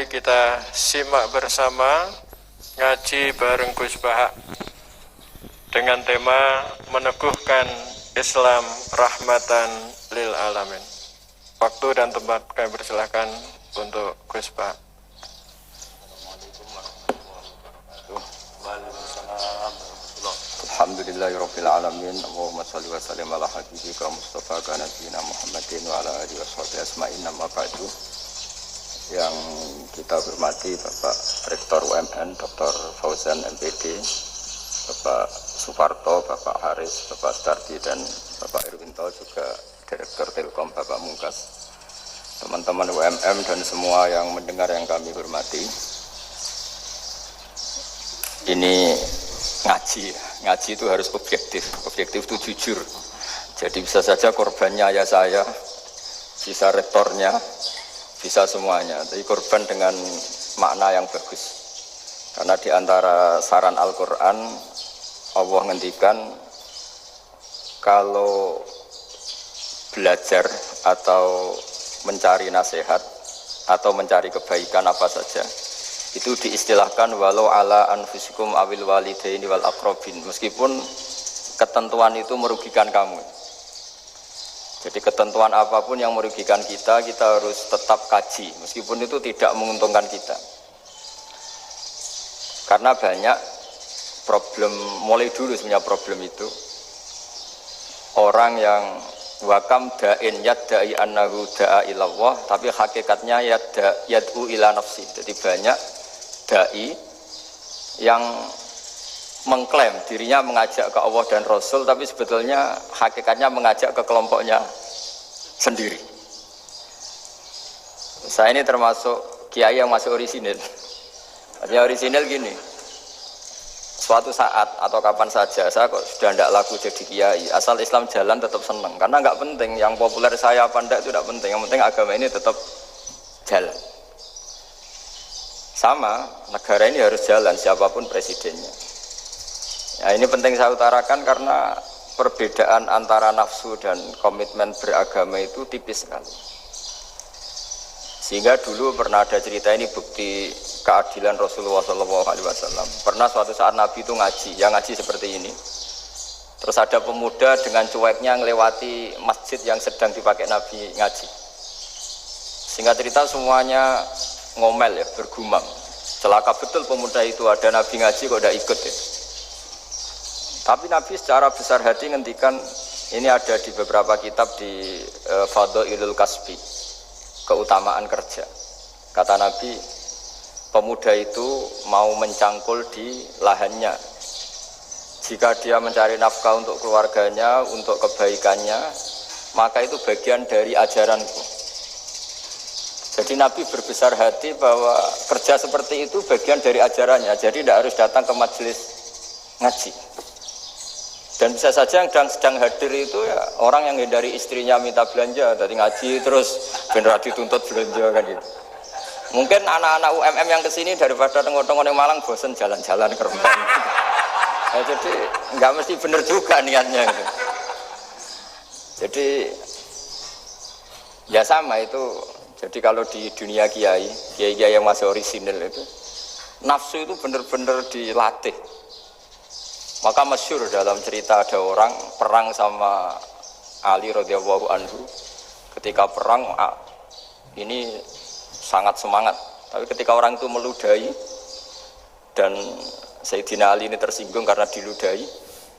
Mari kita simak bersama ngaji bareng Gus Bahak dengan tema meneguhkan Islam rahmatan lil alamin. Waktu dan tempat kami persilahkan untuk Gus Bahak. Alhamdulillahirabbil alamin. Allahumma shalli wa sallim ala habibika Mustafa kana nabiyina Muhammadin wa ala alihi washabihi asma'in amma ba'du. Yang kita hormati Bapak Rektor UMN Dr. Fauzan MPD, Bapak Suparto, Bapak Haris, Bapak Stardi dan Bapak Irwinto, juga Direktur Telkom Bapak Mungkas, teman-teman UMM dan semua yang mendengar yang kami hormati. Ini ngaji itu harus objektif itu jujur. Jadi bisa saja korbannya ya saya, bisa rektornya, bisa semuanya. Tapi korban dengan makna yang bagus. Karena di antara saran Al-Quran, Allah ngendikan kalau belajar atau mencari nasihat atau mencari kebaikan apa saja, itu diistilahkan walau ala anfusikum awil walidaini wal aqrabin, meskipun ketentuan itu merugikan kamu. Jadi ketentuan apapun yang merugikan kita harus tetap kaji, meskipun itu tidak menguntungkan kita. Karena banyak problem, mulai dulu sebenarnya problem itu orang yang wakam da'in yadda'i annahu da'a ilallah, tapi hakikatnya yad'u ila nafsi. Jadi banyak dai yang mengklaim dirinya mengajak ke Allah dan Rasul, tapi sebetulnya hakikatnya mengajak ke kelompoknya sendiri. Saya ini termasuk kiai yang masih orisinil. Artinya orisinil gini, suatu saat atau kapan saja saya kok sudah tidak laku jadi kiai, asal Islam jalan tetap senang. Karena nggak penting yang populer saya apa enggak, itu tidak penting. Yang penting agama ini tetap jalan. Sama, negara ini harus jalan siapapun presidennya. Ya, ini penting saya utarakan karena perbedaan antara nafsu dan komitmen beragama itu tipis sekali. Sehingga dulu pernah ada cerita, ini bukti keadilan Rasulullah SAW. Pernah suatu saat Nabi itu ngaji, yang ngaji seperti ini. Terus ada pemuda dengan cueknya ngelewati masjid yang sedang dipakai Nabi ngaji. Singkat cerita semuanya ngomel ya, bergumam. Celaka betul pemuda itu, ada Nabi ngaji kok tidak ikut ya. Tapi Nabi secara besar hati ngendikan, ini ada di beberapa kitab di Fadhailul Kasbi, keutamaan kerja. Kata Nabi, pemuda itu mau mencangkul di lahannya. Jika dia mencari nafkah untuk keluarganya, untuk kebaikannya, maka itu bagian dari ajaranku. Jadi Nabi berbesar hati bahwa kerja seperti itu bagian dari ajarannya. Jadi tidak harus datang ke majelis ngaji. Dan bisa saja yang sedang hadir itu ya orang yang hindari istrinya minta belanja, tadi ngaji terus benar dituntut belanja kan gitu. Mungkin anak-anak UMM yang kesini daripada tengok-tengok yang Malang bosan jalan-jalan ke Rembang. Ya, jadi nggak mesti benar juga niatnya gitu. Jadi ya sama itu. Jadi kalau di dunia kiai yang masih orisinil itu, nafsu itu benar-benar dilatih. Maka masyhur dalam cerita ada orang perang sama Ali radhiyallahu anhu. Ketika perang ini sangat semangat. Tapi ketika orang itu meludahi dan Sayyidina Ali ini tersinggung karena diludahi,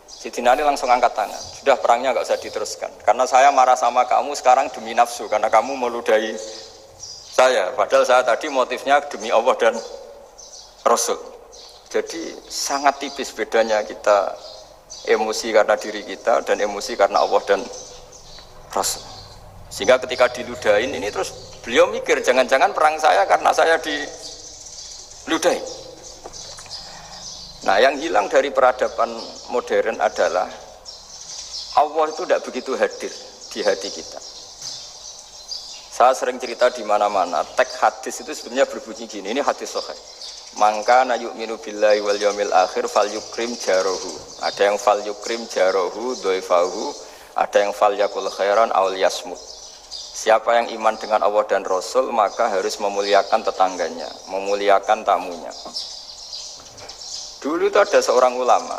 Sayyidina Ali langsung angkat tangan. Sudah, perangnya nggak usah diteruskan. Karena saya marah sama kamu sekarang demi nafsu, karena kamu meludahi saya. Padahal saya tadi motifnya demi Allah dan Rasul. Jadi sangat tipis bedanya kita emosi karena diri kita dan emosi karena Allah dan Rasul. Sehingga ketika diludahin ini terus beliau mikir, jangan-jangan perang saya karena saya diludahi. Nah, yang hilang dari peradaban modern adalah Allah itu tidak begitu hadir di hati kita. Saya sering cerita di mana-mana, teks hadis itu sebenarnya berbunyi gini, ini hadis sahih. Mangka na yu'minu billahi wal yaumil akhir fal yukrim jarohu. Ada yang fal yukrim jarohu doifahu, ada yang fal yakul khairan aul yasmut. Siapa yang iman dengan Allah dan Rasul maka harus memuliakan tetangganya, memuliakan tamunya. Dulu itu ada seorang ulama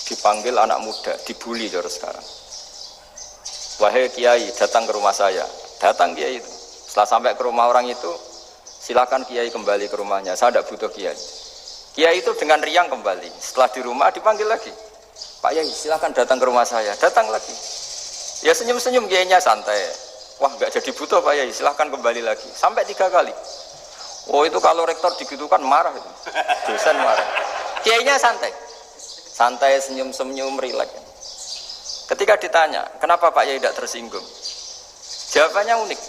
dipanggil anak muda, dibully cara sekarang. Wahai kiai, datang ke rumah saya. Datang kiai itu. Setelah sampai ke rumah orang itu, silakan kiai kembali ke rumahnya. Saya tidak butuh kiai. Kiai itu dengan riang kembali. Setelah di rumah dipanggil lagi. Pak Yai, silakan datang ke rumah saya. Datang lagi. Ya senyum-senyum kiainya santai. Wah, nggak jadi butuh Pak Yai, silahkan kembali lagi. Sampai 3 kali. Oh itu kalau rektor digitukan marah itu. Dosen marah. Kiainya santai. Santai, senyum-senyum, rileks. Ketika ditanya, kenapa Pak Yai tidak tersinggung? Jawabannya unik.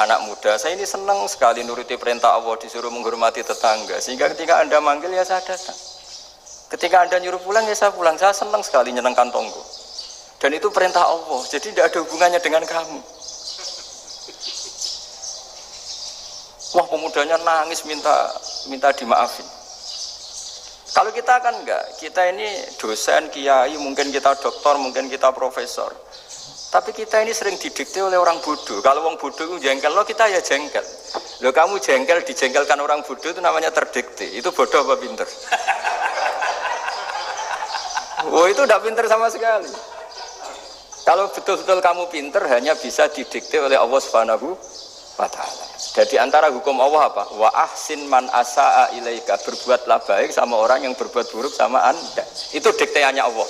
Anak muda, saya ini senang sekali nuruti perintah Allah, disuruh menghormati tetangga. Sehingga ketika Anda manggil, ya saya datang. Ketika Anda nyuruh pulang, ya saya pulang. Saya senang sekali nyenangkan tonggo. Dan itu perintah Allah, jadi tidak ada hubungannya dengan kamu. Wah, pemudanya nangis minta dimaafin. Kalau kita kan enggak, kita ini dosen, kiai, mungkin kita doktor, mungkin kita profesor. Tapi kita ini sering didikte oleh orang bodoh. Kalau orang bodoh itu jengkel, lo kita ya jengkel. Lo kamu jengkel, dijengkelkan orang bodoh itu namanya terdikte. Itu bodoh apa pinter? Oh itu tidak pinter sama sekali. Kalau betul-betul kamu pinter hanya bisa didikte oleh Allah Subhanahu wa ta'ala. Jadi antara hukum Allah apa? Wa ahsin man asa'a ilaika, berbuatlah baik sama orang yang berbuat buruk sama Anda. Itu dikteannya Allah.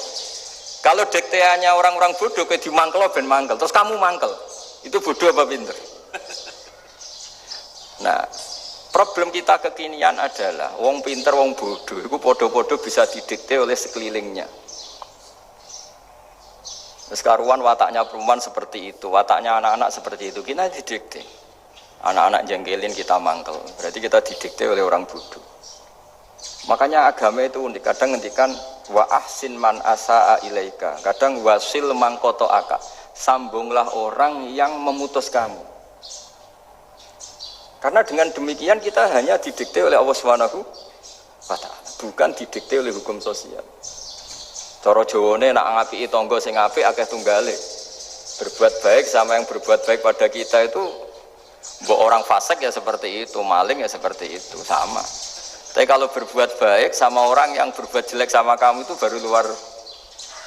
Kalau dikteannya orang-orang bodoh kayak dimangkel ben mangkel, terus kamu mangkel. Itu bodoh apa pinter? Nah, problem kita kekinian adalah wong pinter, wong bodoh itu podo-podo bisa didikte oleh sekelilingnya. Sekaruan wataknya perempuan seperti itu, wataknya anak-anak seperti itu, kita didikte. Anak-anak jengkelin kita mangkel, berarti kita didikte oleh orang bodoh. Makanya agama itu unik, kadang ngendikan wa ahsin man asa'a ilaika, kadang wasil man qata'aka, sambunglah orang yang memutus kamu. Karena dengan demikian kita hanya didikte oleh Allah Subhanahu wa ta'ala, bukan didikte oleh hukum sosial. Cara Jawane nak ngapiki tangga sing apik akeh tunggale. Berbuat baik sama yang berbuat baik pada kita itu mbok orang fasik ya seperti itu, maling ya seperti itu, sama. Tapi kalau berbuat baik sama orang yang berbuat jelek sama kamu itu baru luar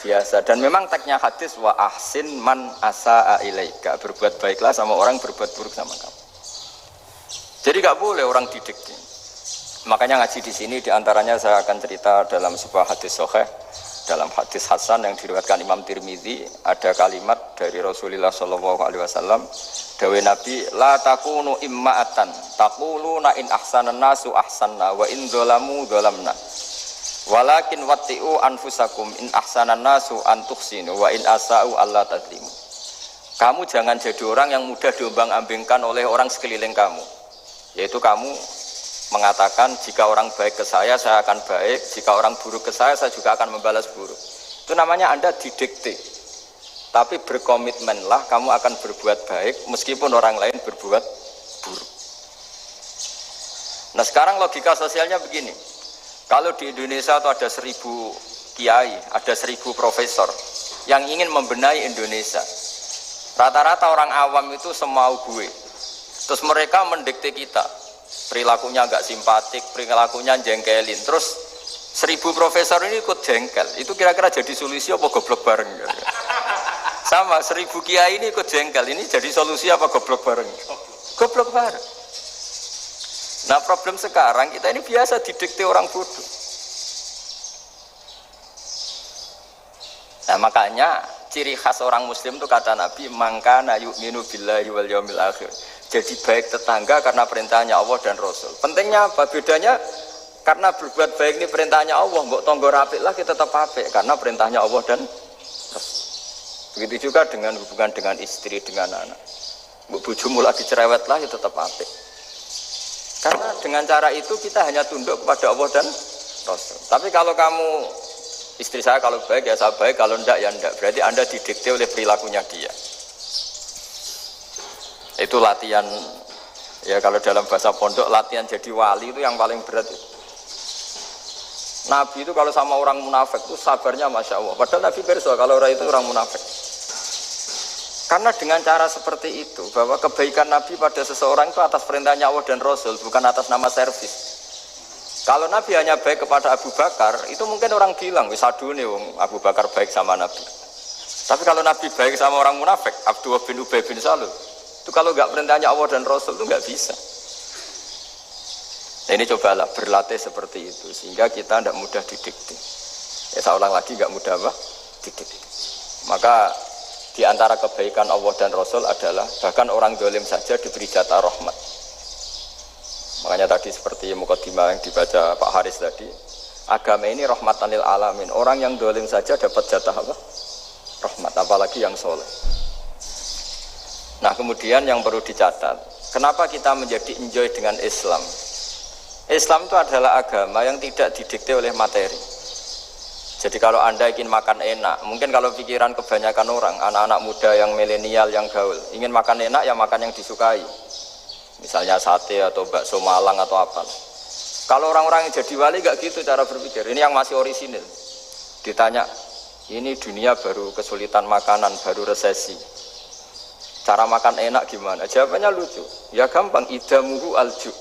biasa. Dan memang teksnya hadis wa ahsin man asa'a ilaika, berbuat baiklah sama orang berbuat buruk sama kamu. Jadi enggak boleh orang didikte. Makanya ngaji di sini diantaranya saya akan cerita dalam sebuah hadis sahih. Dalam hadis Hasan yang diriwayatkan Imam Tirmidzi ada kalimat dari Rasulullah SAW. Dawe Nabi, la takunu imma'atan taquluna in ahsanan nasu ahsanna wa in dzalamu dzalamna walakin watti'u anfusakum in ahsanan nasu an tuhsinu wa in asa'u alla tadlimu. Kamu jangan jadi orang yang mudah diombang-ambingkan oleh orang sekeliling kamu, yaitu kamu mengatakan jika orang baik ke saya akan baik, jika orang buruk ke saya juga akan membalas buruk. Itu namanya Anda didikte. Tapi berkomitmenlah kamu akan berbuat baik meskipun orang lain berbuat buruk. Nah sekarang logika sosialnya begini. Kalau di Indonesia itu ada 1000 kiai, ada 1000 profesor yang ingin membenahi Indonesia. Rata-rata orang awam itu semau gue. Terus mereka mendikte kita. Perilakunya agak simpatik, perilakunya jengkelin. Terus 1000 profesor ini ikut jengkel. Itu kira-kira jadi solusi apa goblok bareng? Sama 1000 kiai ini ikut jengkel. Ini jadi solusi apa goblok bareng? Goblok bareng. Nah problem sekarang kita ini biasa didikte orang bodoh. Nah makanya ciri khas orang muslim itu kata Nabi, mangkana yu'minu billahi wal yaumil akhir. Jadi baik tetangga karena perintahnya Allah dan Rasul. Pentingnya apa? Bedanya karena berbuat baik ini perintahnya Allah, mbok tonggo rapik lah kita tetap apik karena perintahnya Allah dan Rasul. Begitu juga dengan hubungan dengan istri, dengan anak. Mbok bojomu lagi cerewet lah ya tetap apik. Karena dengan cara itu kita hanya tunduk kepada Allah dan Rasul. Tapi kalau kamu, istri saya kalau baik ya saya baik, kalau enggak ya enggak. Berarti Anda didikte oleh perilakunya dia. Itu latihan, ya kalau dalam bahasa pondok latihan jadi wali itu yang paling berat itu. Nabi itu kalau sama orang munafik itu sabarnya Masya Allah. Padahal Nabi berso kalau orang itu orang munafik. Karena dengan cara seperti itu, bahwa kebaikan Nabi pada seseorang itu atas perintahnya Allah dan Rasul, bukan atas nama servis. Kalau Nabi hanya baik kepada Abu Bakar, itu mungkin orang bilang, wis adune wong Abu Bakar baik sama Nabi. Tapi kalau Nabi baik sama orang munafik, Abdullah bin Ubay bin Salul, itu kalau nggak perintahnya Allah dan Rasul itu nggak bisa. Nah, ini cobalah berlatih seperti itu, sehingga kita tidak mudah didikte. Ya saya ulang lagi, nggak mudah apa? Didikte. Maka di antara kebaikan Allah dan Rasul adalah bahkan orang dolim saja diberi jatah rahmat. Makanya tadi seperti mukadimah yang dibaca Pak Haris tadi, agama ini rahmatan lil alamin. Orang yang dolim saja dapat jatah apa? Rahmat, apalagi yang soleh. Nah kemudian yang perlu dicatat, kenapa kita menjadi enjoy dengan Islam? Islam itu adalah agama yang tidak didikte oleh materi. Jadi kalau Anda ingin makan enak, mungkin kalau pikiran kebanyakan orang, anak-anak muda yang milenial, yang gaul, ingin makan enak ya makan yang disukai. Misalnya sate atau bakso Malang atau apa. Kalau orang-orang yang jadi wali gak gitu cara berpikir. Ini yang masih orisinil. Ditanya, ini dunia baru kesulitan makanan, baru resesi. Cara makan enak gimana? Jawabannya lucu. Ya gampang, idamuhu alju.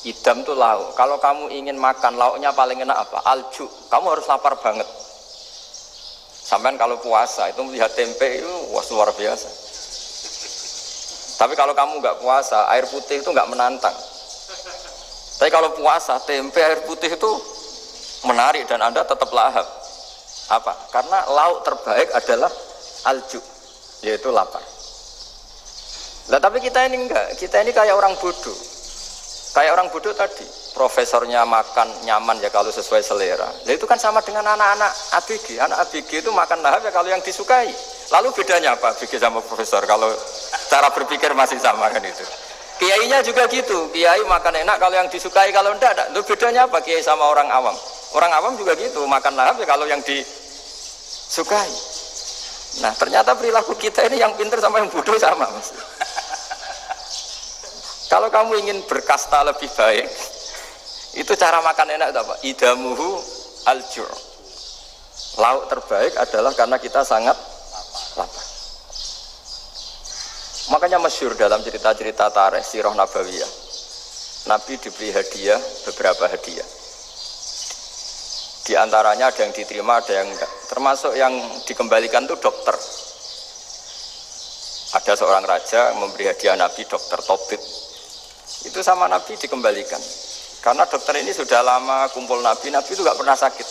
Idam itu lauk. Kalau kamu ingin makan lauknya paling enak apa? Alju. Kamu harus lapar banget. Sampai kalau puasa itu melihat tempe itu wah luar biasa. Tapi kalau kamu nggak puasa, air putih itu nggak menantang. Tapi kalau puasa, tempe air putih itu menarik dan Anda tetap lahap. Apa? Karena lauk terbaik adalah alju, yaitu lapar. Nah, tapi kita ini enggak. Kita ini kayak orang bodoh. Kayak orang bodoh tadi, profesornya makan nyaman ya kalau sesuai selera. Nah itu kan sama dengan anak-anak ABG. Anak ABG itu makan lahap ya kalau yang disukai. Lalu bedanya apa ABG sama profesor? Kalau cara berpikir masih sama kan itu. Kiainya juga gitu. Kiai makan enak kalau yang disukai, kalau enggak. Lalu bedanya apa kiai sama orang awam? Orang awam juga gitu, makan lahap ya kalau yang disukai. Nah ternyata perilaku kita ini yang pintar sama yang bodoh sama mas. Kalau kamu ingin berkasta lebih baik, itu cara makan enak itu apa? Idamuhu aljur. Lauk terbaik adalah karena kita sangat lapar. Makanya masyhur dalam cerita-cerita tarikh sirah nabawiyah. Nabi diberi hadiah, beberapa hadiah. Di antaranya ada yang diterima, ada yang enggak. Termasuk yang dikembalikan itu dokter. Ada seorang raja memberi hadiah Nabi dokter Tobit. Itu sama Nabi dikembalikan. Karena dokter ini sudah lama kumpul Nabi itu gak pernah sakit.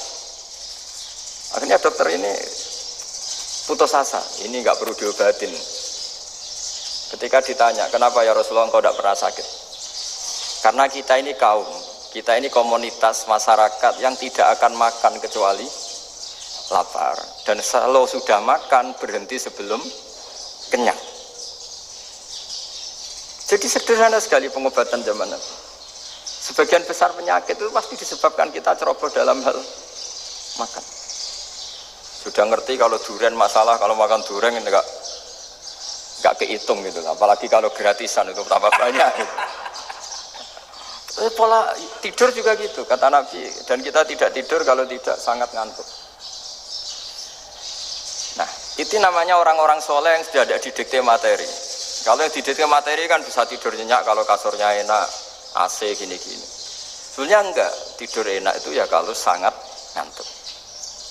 Akhirnya dokter ini putus asa, ini gak perlu diobatin. Ketika ditanya, kenapa ya Rasulullah engkau gak pernah sakit? Karena kita ini kaum, kita ini komunitas masyarakat yang tidak akan makan kecuali lapar. Dan kalau sudah makan berhenti sebelum kenyang. Jadi sederhana sekali pengobatan zaman Nabi. Sebagian besar penyakit itu pasti disebabkan kita ceroboh dalam hal makan. Sudah ngerti kalau durian masalah, kalau makan durian enggak kehitung gitu. Apalagi kalau gratisan itu tambah banyak. Gitu. Pola tidur juga gitu kata Nabi. Dan kita tidak tidur kalau tidak sangat ngantuk. Nah, itu namanya orang-orang soleh yang sudah ada didikte materi. Kalau yang didikte materi kan bisa tidur nyenyak kalau kasurnya enak, AC gini-gini. Sebenarnya enggak, tidur enak itu ya kalau sangat ngantuk.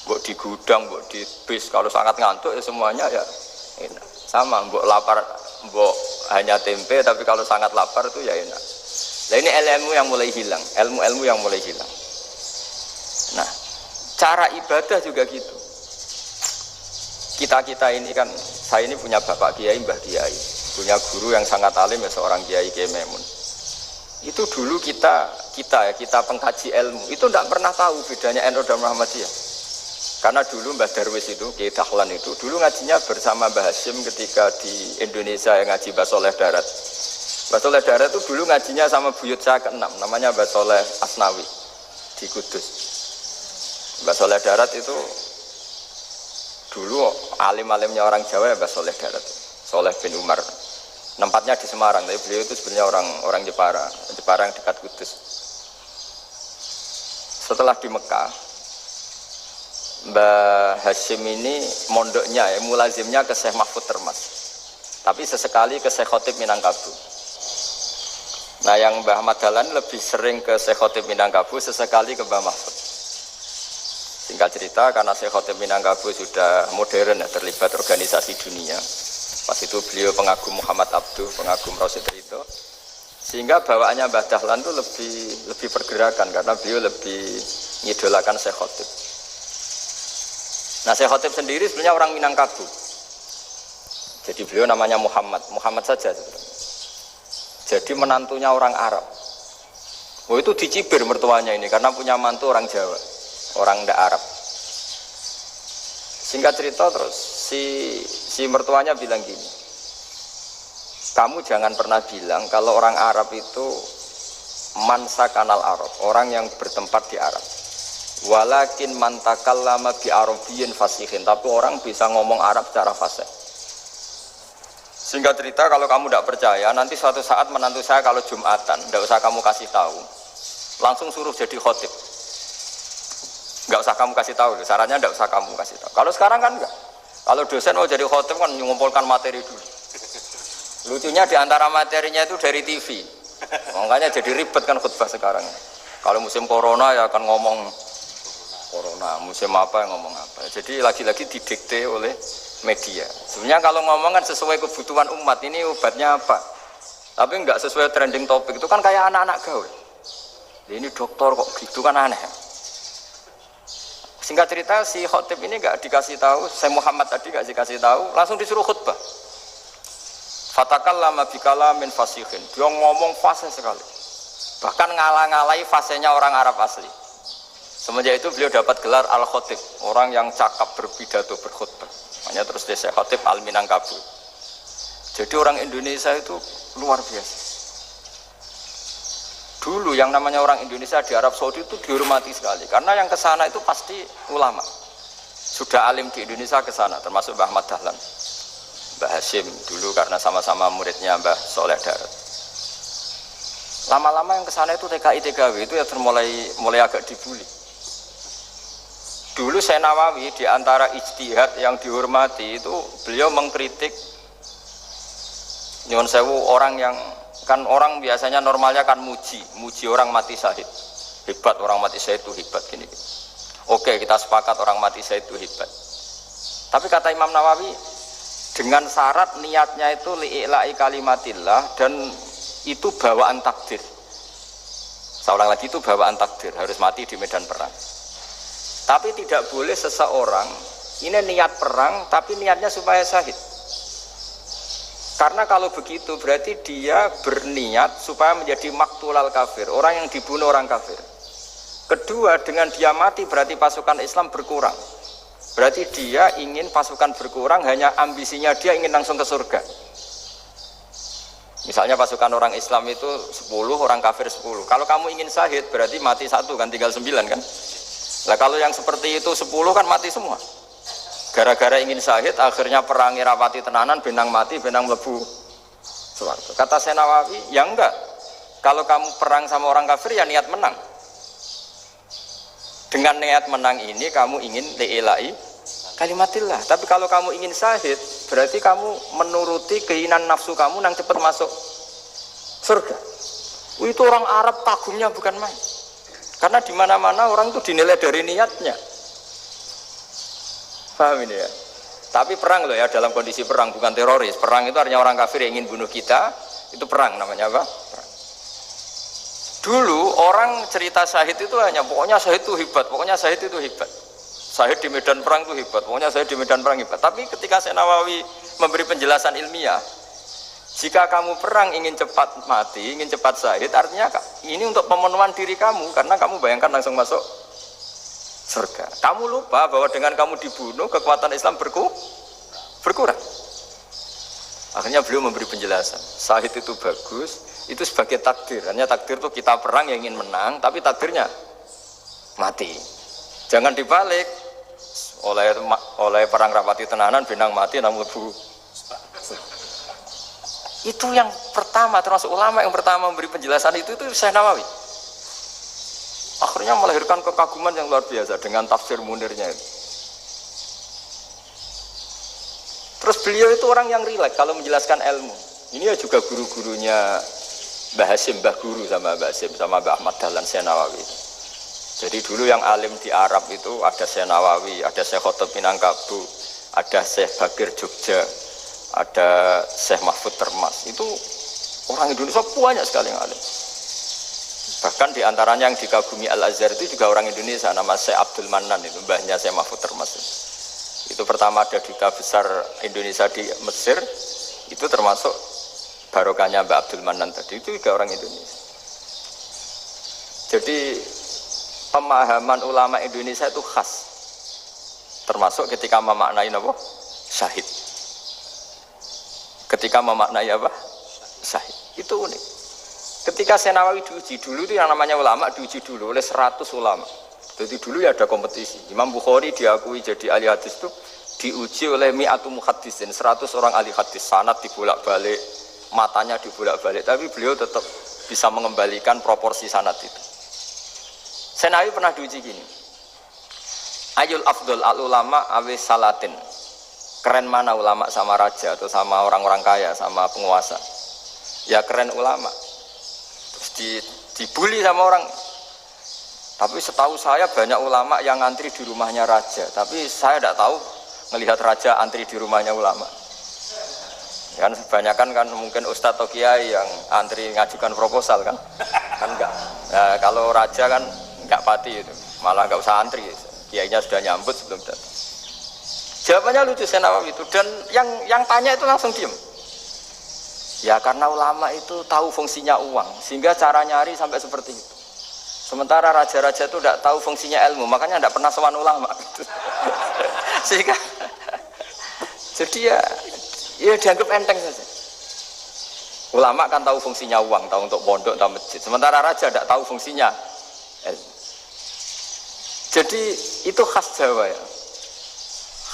Mbok di gudang, mbok di bis, kalau sangat ngantuk ya semuanya ya enak. Sama, mbok lapar, mbok hanya tempe, tapi kalau sangat lapar itu ya enak. Nah ini ilmu yang mulai hilang, ilmu-ilmu yang mulai hilang. Nah, cara ibadah juga gitu. Kita ini kan, saya ini punya bapak kiai, mbah kiai. Punya guru yang sangat alim ya seorang Kiai Memun. Itu dulu kita pengkaji ilmu itu tidak pernah tahu bedanya NU dan Muhammadiyah. Karena dulu Mbah Darwis itu Kiai Dahlan itu dulu ngajinya bersama Mbah Hashim ketika di Indonesia yang ngaji Mbah Soleh Darat. Mbah Soleh Darat itu dulu ngajinya sama buyut saya ke-6 namanya Mbah Soleh Asnawi di Kudus. Mbah Soleh Darat itu dulu alim-alimnya orang Jawa ya Mbah Soleh Darat. Soleh bin Umar. Tempatnya di Semarang, tapi beliau itu sebenarnya orang Jepara yang dekat Kudus. Setelah di Mekah, Mbah Hashim ini mondoknya, mulazimnya ke Syekh Mahfud Termas. Tapi sesekali ke Syekh Khotib Minangkabau. Nah yang Mbah Ahmad Dahlan lebih sering ke Syekh Khotib Minangkabau, sesekali ke Mbah Mahfud. Singkat cerita, karena Syekh Khotib Minangkabau sudah modern ya, terlibat organisasi dunia. Pas itu beliau pengagum Muhammad Abduh, pengagum Rasid Ridho. Sehingga bawaannya Mbah Dahlan itu lebih pergerakan karena beliau lebih ngidolakan Syekh Khotib. Nah Syekh Khotib sendiri sebenarnya orang Minangkabau. Jadi beliau namanya Muhammad saja sebenarnya. Jadi menantunya orang Arab. Oh itu dicibir mertuanya ini karena punya mantu orang Jawa, orang ndak Arab. Singkat cerita terus si mertuanya bilang gini, kamu jangan pernah bilang kalau orang Arab itu mansa kanal Arab, orang yang bertempat di Arab. Walakin mantakallama bi arabiyyin fasihin, tapi orang bisa ngomong Arab secara fasih. Singkat cerita, kalau kamu tidak percaya, nanti suatu saat menantu saya kalau Jumatan, tidak usah kamu kasih tahu, langsung suruh jadi khotib. Nggak usah kamu kasih tahu, sarannya tidak usah kamu kasih tahu. Kalau sekarang kan enggak. Kalau dosen mau jadi khotib kan mengumpulkan materi dulu. Lucunya di antara materinya itu dari TV. Makanya jadi ribet kan khutbah sekarang. Kalau musim corona ya akan ngomong corona, musim apa yang ngomong apa. Jadi lagi-lagi didikte oleh media. Sebenarnya kalau ngomong kan sesuai kebutuhan umat, ini obatnya apa. Tapi enggak sesuai trending topik, itu kan kayak anak-anak gaul. Ini dokter kok gitu kan aneh. Singkat cerita si khotib ini enggak dikasih tahu, saya Muhammad tadi enggak dikasih tahu, langsung disuruh khutbah. Fatakallama bikalamin fasihin. Dia ngomong fasih sekali. Bahkan ngalah-ngalahi fasihnya orang Arab asli. Semenjak itu beliau dapat gelar Al-Khotib, orang yang cakap berpidato berkhutbah. Makanya terus dia Syekh Khotib Al-Minangkabau. Jadi orang Indonesia itu luar biasa. Dulu yang namanya orang Indonesia di Arab Saudi itu dihormati sekali. Karena yang ke sana itu pasti ulama. Sudah alim di Indonesia ke sana, termasuk Mbah Ahmad Dahlan. Mbah Hashim dulu karena sama-sama muridnya Mbah Soleh Darat. Lama-lama yang ke sana itu TKI TKW itu ya mulai agak dibully. Dulu Syekh Nawawi di antara ijtihad yang dihormati itu beliau mengkritik nyuwun sewu orang yang kan orang biasanya normalnya kan muji orang mati syahid. Hebat orang mati syahid itu hebat gini. Oke, kita sepakat orang mati syahid itu hebat. Tapi kata Imam Nawawi dengan syarat niatnya itu li'ila'i kalimatillah dan itu bawaan takdir. Saya ulang lagi, itu bawaan takdir, harus mati di medan perang. Tapi tidak boleh seseorang ini niat perang tapi niatnya supaya syahid. Karena kalau begitu berarti dia berniat supaya menjadi maktulal kafir, orang yang dibunuh orang kafir. Kedua, dengan dia mati berarti pasukan Islam berkurang. Berarti dia ingin pasukan berkurang, hanya ambisinya dia ingin langsung ke surga. Misalnya pasukan orang Islam itu 10, orang kafir 10. Kalau kamu ingin syahid berarti mati 1 kan, tinggal 9 kan. Nah kalau yang seperti itu 10 kan mati semua. Gara-gara ingin syahid akhirnya perangi rapati tenanan, benang mati, benang mlebu swarga. Kata Syekh Nawawi, ya enggak. Kalau kamu perang sama orang kafir ya niat menang. Dengan niat menang ini kamu ingin li'ila'i kalimatillah. Tapi kalau kamu ingin syahid berarti kamu menuruti keinginan nafsu kamu yang cepat masuk surga. Itu orang Arab kagumnya bukan main. Karena di mana-mana orang itu dinilai dari niatnya. Paham ini ya? Tapi perang loh ya, dalam kondisi perang, bukan teroris. Perang itu artinya orang kafir yang ingin bunuh kita, itu perang namanya apa? Perang. Dulu orang cerita syahid itu hanya pokoknya syahid itu hebat, pokoknya syahid itu hebat. Syahid di medan perang itu hebat, pokoknya syahid di medan perang hebat. Tapi ketika Syekh Nawawi memberi penjelasan ilmiah, jika kamu perang ingin cepat mati, ingin cepat syahid, artinya ini untuk pemenuhan diri kamu, karena kamu bayangkan langsung masuk surga. Kamu lupa bahwa dengan kamu dibunuh, kekuatan Islam berkurang. Akhirnya beliau memberi penjelasan, syahid itu bagus, itu sebagai takdir. Hanya takdir itu kita perang yang ingin menang, tapi takdirnya mati. Jangan dibalik, oleh perang rapati tenanan, benang mati, namun lebu. Itu yang pertama, termasuk ulama yang pertama memberi penjelasan itu Syekh Nawawi. Akhirnya melahirkan kekaguman yang luar biasa dengan tafsir munirnya itu. Terus beliau itu orang yang rileks kalau menjelaskan ilmu. Ini ya juga guru-gurunya Mbah Hasim, Mbah Guru sama Mbah Hasim sama Mbah Ahmad Dahlan Syekh Nawawi. Jadi dulu yang alim di Arab itu ada Syekh Nawawi, ada Syekh Khotib Minangkabau, ada Syekh Bakir Jogja, ada Syekh Mahfud Termas. Itu orang Indonesia banyak sekali yang alim. Bahkan diantaranya yang dikagumi Al-Azhar itu juga orang Indonesia, nama Syekh Abdul Manan, itu mbahnya Syekh Mahfud Termas. Itu pertama ada duta besar Indonesia di Mesir, itu termasuk barokahnya Mbak Abdul Manan tadi, itu juga orang Indonesia. Jadi pemahaman ulama Indonesia itu khas, termasuk ketika memaknai apa? Syahid. Ketika memaknai apa? Syahid. Itu unik. Ketika Syekh Nawawi diuji dulu itu yang namanya ulama diuji dulu oleh 100 ulama. Jadi dulu ya ada kompetisi. Imam Bukhari diakui jadi ahli hadis itu diuji oleh mi'atu muhaddisin, 100 orang ahli hadis, sanad dibolak-balik, matanya dibolak-balik, tapi beliau tetap bisa mengembalikan proporsi sanad itu. Syekh Nawawi pernah diuji gini. Ayul afdol al ulama awi salatin. Keren mana ulama sama raja atau sama orang-orang kaya, sama penguasa? Ya keren ulama. Terus dibully sama orang. Tapi setahu saya banyak ulama yang antri di rumahnya raja, tapi saya tidak tahu melihat raja antri di rumahnya ulama. Kan kebanyakan kan mungkin ustadz atau kiai yang antri ngajukan proposal kan enggak. Nah, kalau raja kan enggak pati itu, malah enggak usah antri, kiainya sudah nyambut sebelum datang. Jawabannya lucu Syekh Nawawi itu, dan yang tanya itu langsung diem. Ya karena ulama itu tahu fungsinya uang, sehingga cara nyari sampai seperti itu. Sementara raja-raja itu tidak tahu fungsinya ilmu, makanya tidak pernah sowan ulama. Sehingga jadi ya dianggap enteng saja. Ulama kan tahu fungsinya uang, tahu untuk pondok, tahu masjid. Sementara raja tidak tahu fungsinya ilmu. Jadi itu khas Jawa ya.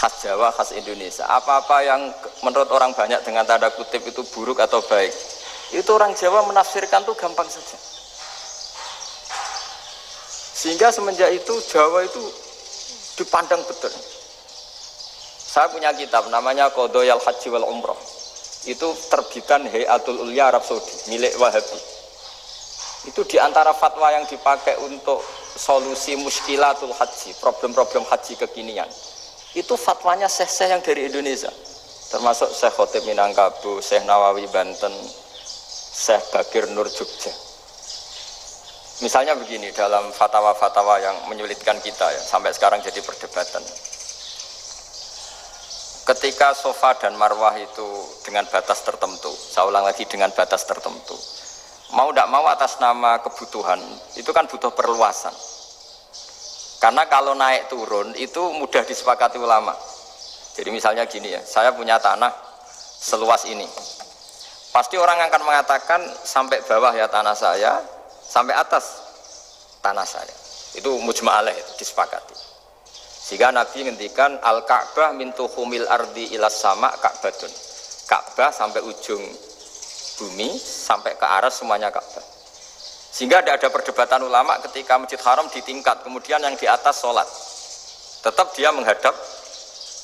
Khas Jawa, khas Indonesia. Apa-apa yang menurut orang banyak dengan tanda kutip itu buruk atau baik, itu orang Jawa menafsirkan tuh gampang saja. Sehingga semenjak itu Jawa itu dipandang betul. Saya punya kitab namanya Qadhayal Haji wal Umrah. Itu terbitan Hayatul Ulya Arab Saudi, milik Wahabi. Itu diantara fatwa yang dipakai untuk solusi muskilatul haji, problem-problem haji kekinian. Itu fatwanya syekh-syekh yang dari Indonesia. Termasuk Syekh Khotib Minangkabau, Syekh Nawawi Banten, Syekh Bakir Nur Jogja. Misalnya begini, dalam fatwa-fatwa yang menyulitkan kita ya, sampai sekarang jadi perdebatan. Ketika Safa dan Marwah itu dengan batas tertentu, saya ulang lagi dengan batas tertentu, mau tidak mau atas nama kebutuhan, itu kan butuh perluasan. Karena kalau naik turun itu mudah disepakati ulama. Jadi misalnya gini ya, saya punya tanah seluas ini. Pasti orang akan mengatakan sampai bawah ya tanah saya, sampai atas tanah saya. Itu mujma' alaih, itu disepakati. Sehingga Nabi ngendikan al-Ka'bah min tuhumil ardi ilas sama Ka'batun. Ka'bah sampai ujung bumi, sampai ke aras semuanya Ka'bah. Sehingga tidak ada perdebatan ulama ketika Masjid Haram ditingkat, kemudian yang di atas sholat. Tetap dia menghadap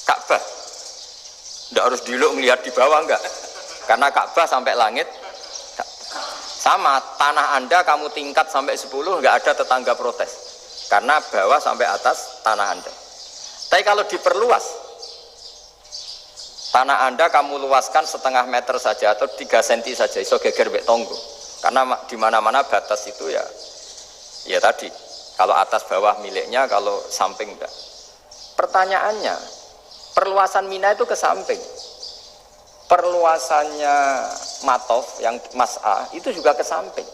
Ka'bah. Tidak harus diluk melihat di bawah, enggak. Karena Ka'bah sampai langit. Sama, tanah Anda kamu tingkat sampai 10, enggak ada tetangga protes. Karena bawah sampai atas tanah Anda. Tapi kalau diperluas, tanah Anda kamu luaskan setengah meter saja atau 3 cm saja, iso geger bek tonggo. Karena di mana-mana batas itu ya tadi, kalau atas bawah miliknya, kalau samping enggak. Pertanyaannya, perluasan Mina itu ke samping. Perluasannya Matof yang Mas'ah itu juga ke samping.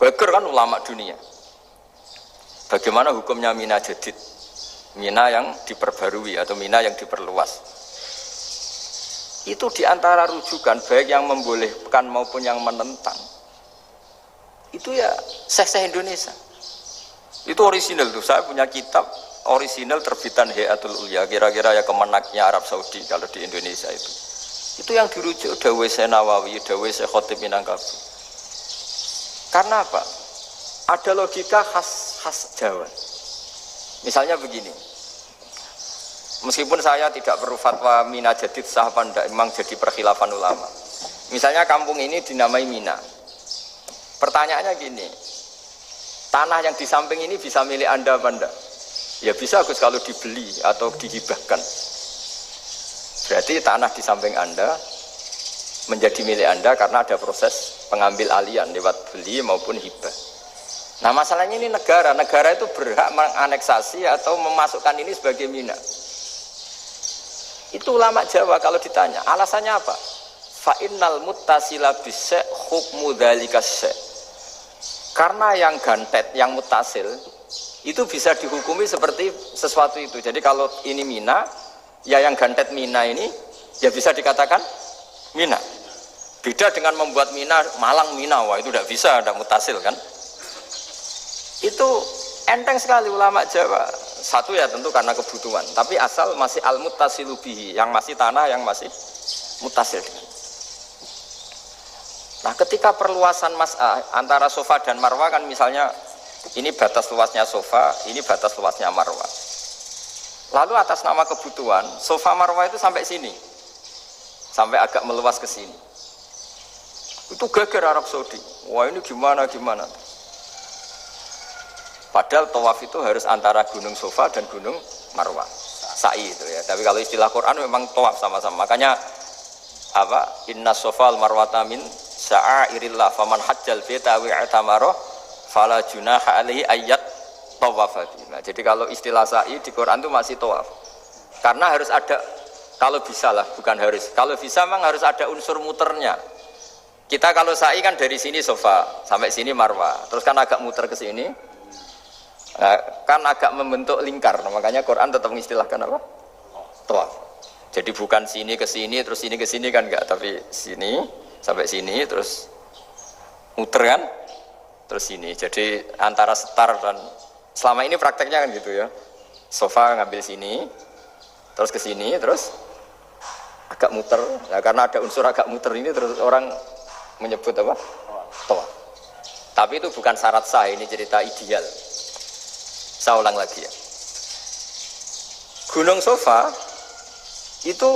Geger kan ulama dunia. Bagaimana hukumnya Mina Jadid? Mina yang diperbarui atau Mina yang diperluas. Itu diantara rujukan baik yang membolehkan maupun yang menentang. Itu ya syekh-syekh Indonesia. Itu orisinal tuh. Saya punya kitab orisinal terbitan Hayatul Ulya, kira-kira ya kemenaknya Arab Saudi kalau di Indonesia itu. Itu yang dirujuk dawuh Syekh Nawawi, dawuh Syekh Khotib Minangkabau. Karena apa? Ada logika khas Jawa. Misalnya begini, Meskipun saya tidak perlu fatwa Mina jadid sah apa enggak, memang jadi perkhilafan ulama. Misalnya kampung ini dinamai Mina. Pertanyaannya gini, tanah yang di samping ini bisa milik Anda apa enggak? Ya bisa Gus kalau dibeli atau dihibahkan. Berarti tanah di samping Anda menjadi milik Anda karena ada proses pengambil alian lewat beli maupun hibah. Nah masalahnya ini negara itu berhak menganeksasi atau memasukkan ini sebagai Mina. Itu ulama Jawa kalau ditanya, alasannya apa? Fa'innal muttasila bisya hukmu dzalika syai'. Karena yang gantet, yang mutasil itu bisa dihukumi seperti sesuatu itu. Jadi kalau ini Mina, ya yang gantet Mina ini ya bisa dikatakan Mina. Beda dengan membuat Mina Malang Mina, wah itu tidak bisa, tidak mutasil kan? Itu enteng sekali ulama Jawa. Satu ya tentu karena kebutuhan, tapi asal masih al-muttasilu bihi, yang masih tanah yang masih mutasil. Nah, ketika perluasan mas'ah antara sofa dan marwah kan misalnya ini batas luasnya sofa, ini batas luasnya marwah. Lalu atas nama kebutuhan, sofa marwah itu sampai sini. Sampai agak meluas ke sini. Itu geger Arab Saudi. Wah, ini gimana? Padahal tawaf itu harus antara gunung Sofa dan gunung Marwah, sa'i itu ya. Tapi kalau istilah Quran memang tawaf sama-sama. Makanya apa? Inna Sofa al-Marwata min sya'airillah faman hajjal baita wa i'tamara fala junaha alaihi ayyat tawafa. Nah, jadi kalau istilah sa'i di Quran itu masih tawaf. Karena harus ada, kalau bisa lah, bukan harus. Kalau bisa memang harus ada unsur muternya. Kita kalau sa'i kan dari sini Sofa sampai sini Marwah, terus kan agak muter ke sini. Kan agak membentuk lingkar, makanya Quran tetap mengistilahkan apa? Tawaf. Jadi bukan sini ke sini terus sini ke sini kan enggak, tapi sini sampai sini terus muter kan, terus sini. Jadi antara setar dan selama ini prakteknya kan gitu ya. Sofa ngambil sini, terus ke sini, terus agak muter. Nah, karena ada unsur agak muter ini terus orang menyebut apa? Tawaf. Tapi itu bukan syarat sah, ini cerita ideal. Saya ulang lagi ya. Gunung Sofa itu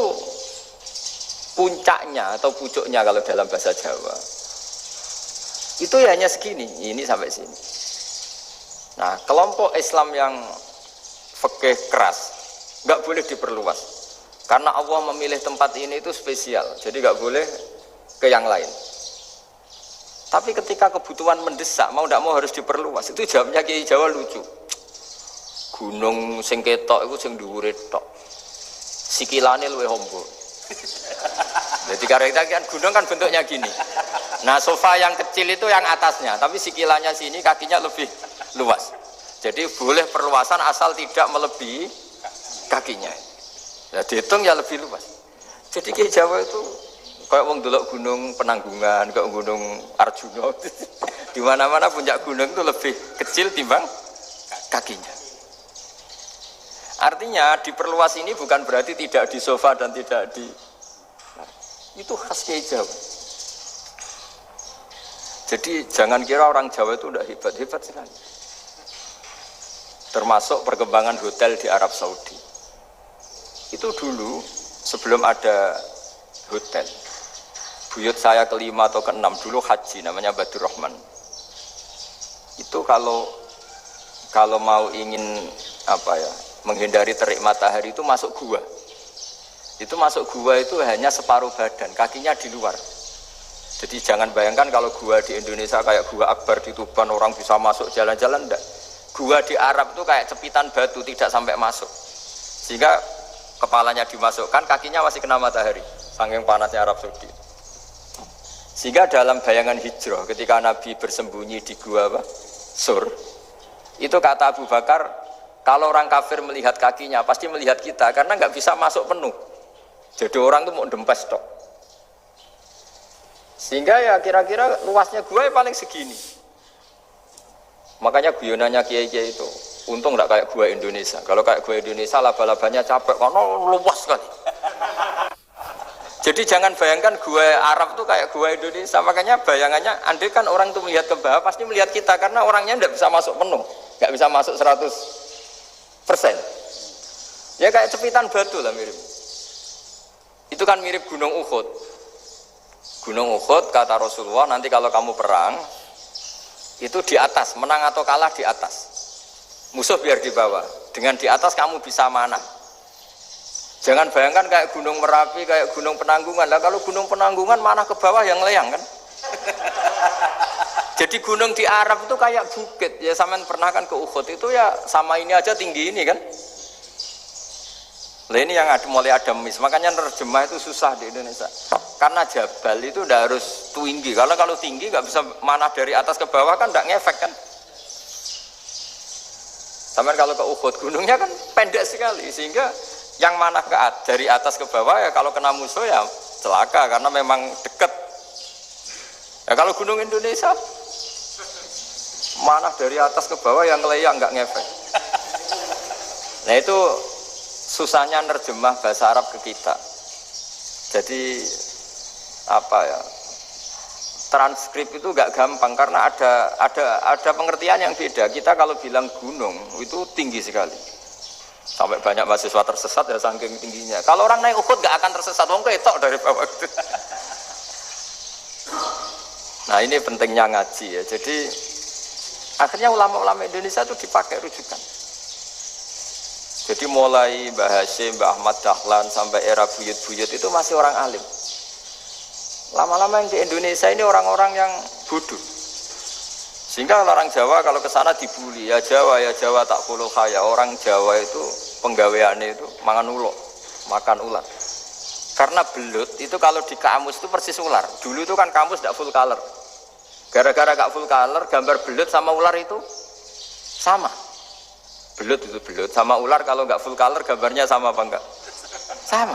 puncaknya atau pucuknya kalau dalam bahasa Jawa itu ya hanya segini, ini sampai sini. Nah, kelompok Islam yang fikih keras nggak boleh diperluas karena Allah memilih tempat ini itu spesial, jadi nggak boleh ke yang lain. Tapi ketika kebutuhan mendesak, mau tidak mau harus diperluas. Itu jawabnya Kiai Jawa lucu. Gunung sing ketok iku sing dhuwure tok. Sikilane luwih hombo. Jadi karena kan gunung kan bentuknya gini. Nah, sofa yang kecil itu yang atasnya, tapi sikilannya sini kakinya lebih luas. Jadi boleh perluasan asal tidak melebihi kakinya. Ya dihitung ya lebih luas. Jadi Kiai Jawa itu kayak wong delok gunung Penanggungan, kayak gunung Arjuna. Di mana-mana puncak gunung itu lebih kecil timbang kakinya. Artinya diperluas ini bukan berarti tidak di sofa dan tidak di, itu khas Kiai Jawa. Jadi jangan kira orang Jawa itu udah hebat sekali. Termasuk perkembangan hotel di Arab Saudi. Itu dulu sebelum ada hotel. Buyut saya kelima atau keenam dulu haji, namanya Badur Rahman. Itu kalau mau ingin apa ya, menghindari terik matahari itu masuk gua. Itu masuk gua itu hanya separuh badan, kakinya di luar. Jadi jangan bayangkan kalau gua di Indonesia kayak gua Akbar di Tuban orang bisa masuk jalan-jalan, enggak. Gua di Arab itu kayak cepitan batu, tidak sampai masuk. Sehingga kepalanya dimasukkan, kakinya masih kena matahari, saking panasnya Arab Saudi. Sehingga dalam bayangan hijrah ketika Nabi bersembunyi di gua apa? Sur. Itu kata Abu Bakar, kalau orang kafir melihat kakinya pasti melihat kita karena nggak bisa masuk penuh. Jadi orang itu mau dempes tok. Sehingga ya kira-kira luasnya gua ya paling segini. Makanya guyonannya kiai-kiai itu, untung nggak kayak gua Indonesia. Kalau kayak gua Indonesia laba-labanya capek karena luas sekali. Jadi jangan bayangkan gua Arab tuh kayak gua Indonesia. Makanya bayangannya, andai kan orang tuh melihat ke bawah pasti melihat kita karena orangnya nggak bisa masuk penuh, nggak bisa masuk 100%. Ya kayak cepitan batu lah mirip. Itu kan mirip Gunung Uhud. Gunung Uhud kata Rasulullah, nanti kalau kamu perang itu di atas, menang atau kalah di atas. Musuh biar di bawah. Dengan di atas kamu bisa manah. Jangan bayangkan kayak Gunung Merapi, kayak Gunung Penanggungan. Lah kalau Gunung Penanggungan manah ke bawah yang leyang kan. Jadi gunung di Arab itu kayak bukit. Ya sampean pernah kan ke Uhud itu ya sama ini aja tinggi ini kan. Nah ini yang mulai ada mis. Makanya nerjemah itu susah di Indonesia. Karena jabal itu udah harus tinggi. Kalau tinggi nggak bisa manah dari atas ke bawah kan nggak ngefek kan. Sampai kalau ke Uhud gunungnya kan pendek sekali sehingga yang manah dari atas ke bawah ya kalau kena musuh ya celaka karena memang dekat. Ya kalau gunung Indonesia manah dari atas ke bawah yang ngeleyang nggak ngefek. Nah itu susahnya nerjemah bahasa Arab ke kita. Jadi apa ya? Transkrip itu nggak gampang karena ada pengertian yang beda. Kita kalau bilang gunung itu tinggi sekali. Sampai banyak mahasiswa tersesat ya saking tingginya. Kalau orang naik Uhud nggak akan tersesat, wong ketok dari bawah. Nah ini pentingnya ngaji ya. Jadi akhirnya ulama-ulama Indonesia itu dipakai rujukan. Jadi mulai Mbah Hasyim, Mbah Ahmad Dahlan sampai era buyut-buyut itu masih orang alim. Lama-lama yang di Indonesia ini orang-orang yang bodoh. Sehingga orang Jawa kalau ke sana dibully, ya Jawa tak puluh kaya. Orang Jawa itu penggaweannya itu makan ular. Karena belut itu kalau di kamus itu persis ular. Dulu itu kan kamus tidak full color. Gara-gara gak full color, gambar belut sama ular itu sama. Belut itu belut sama ular kalau nggak full color gambarnya sama apa enggak? Sama.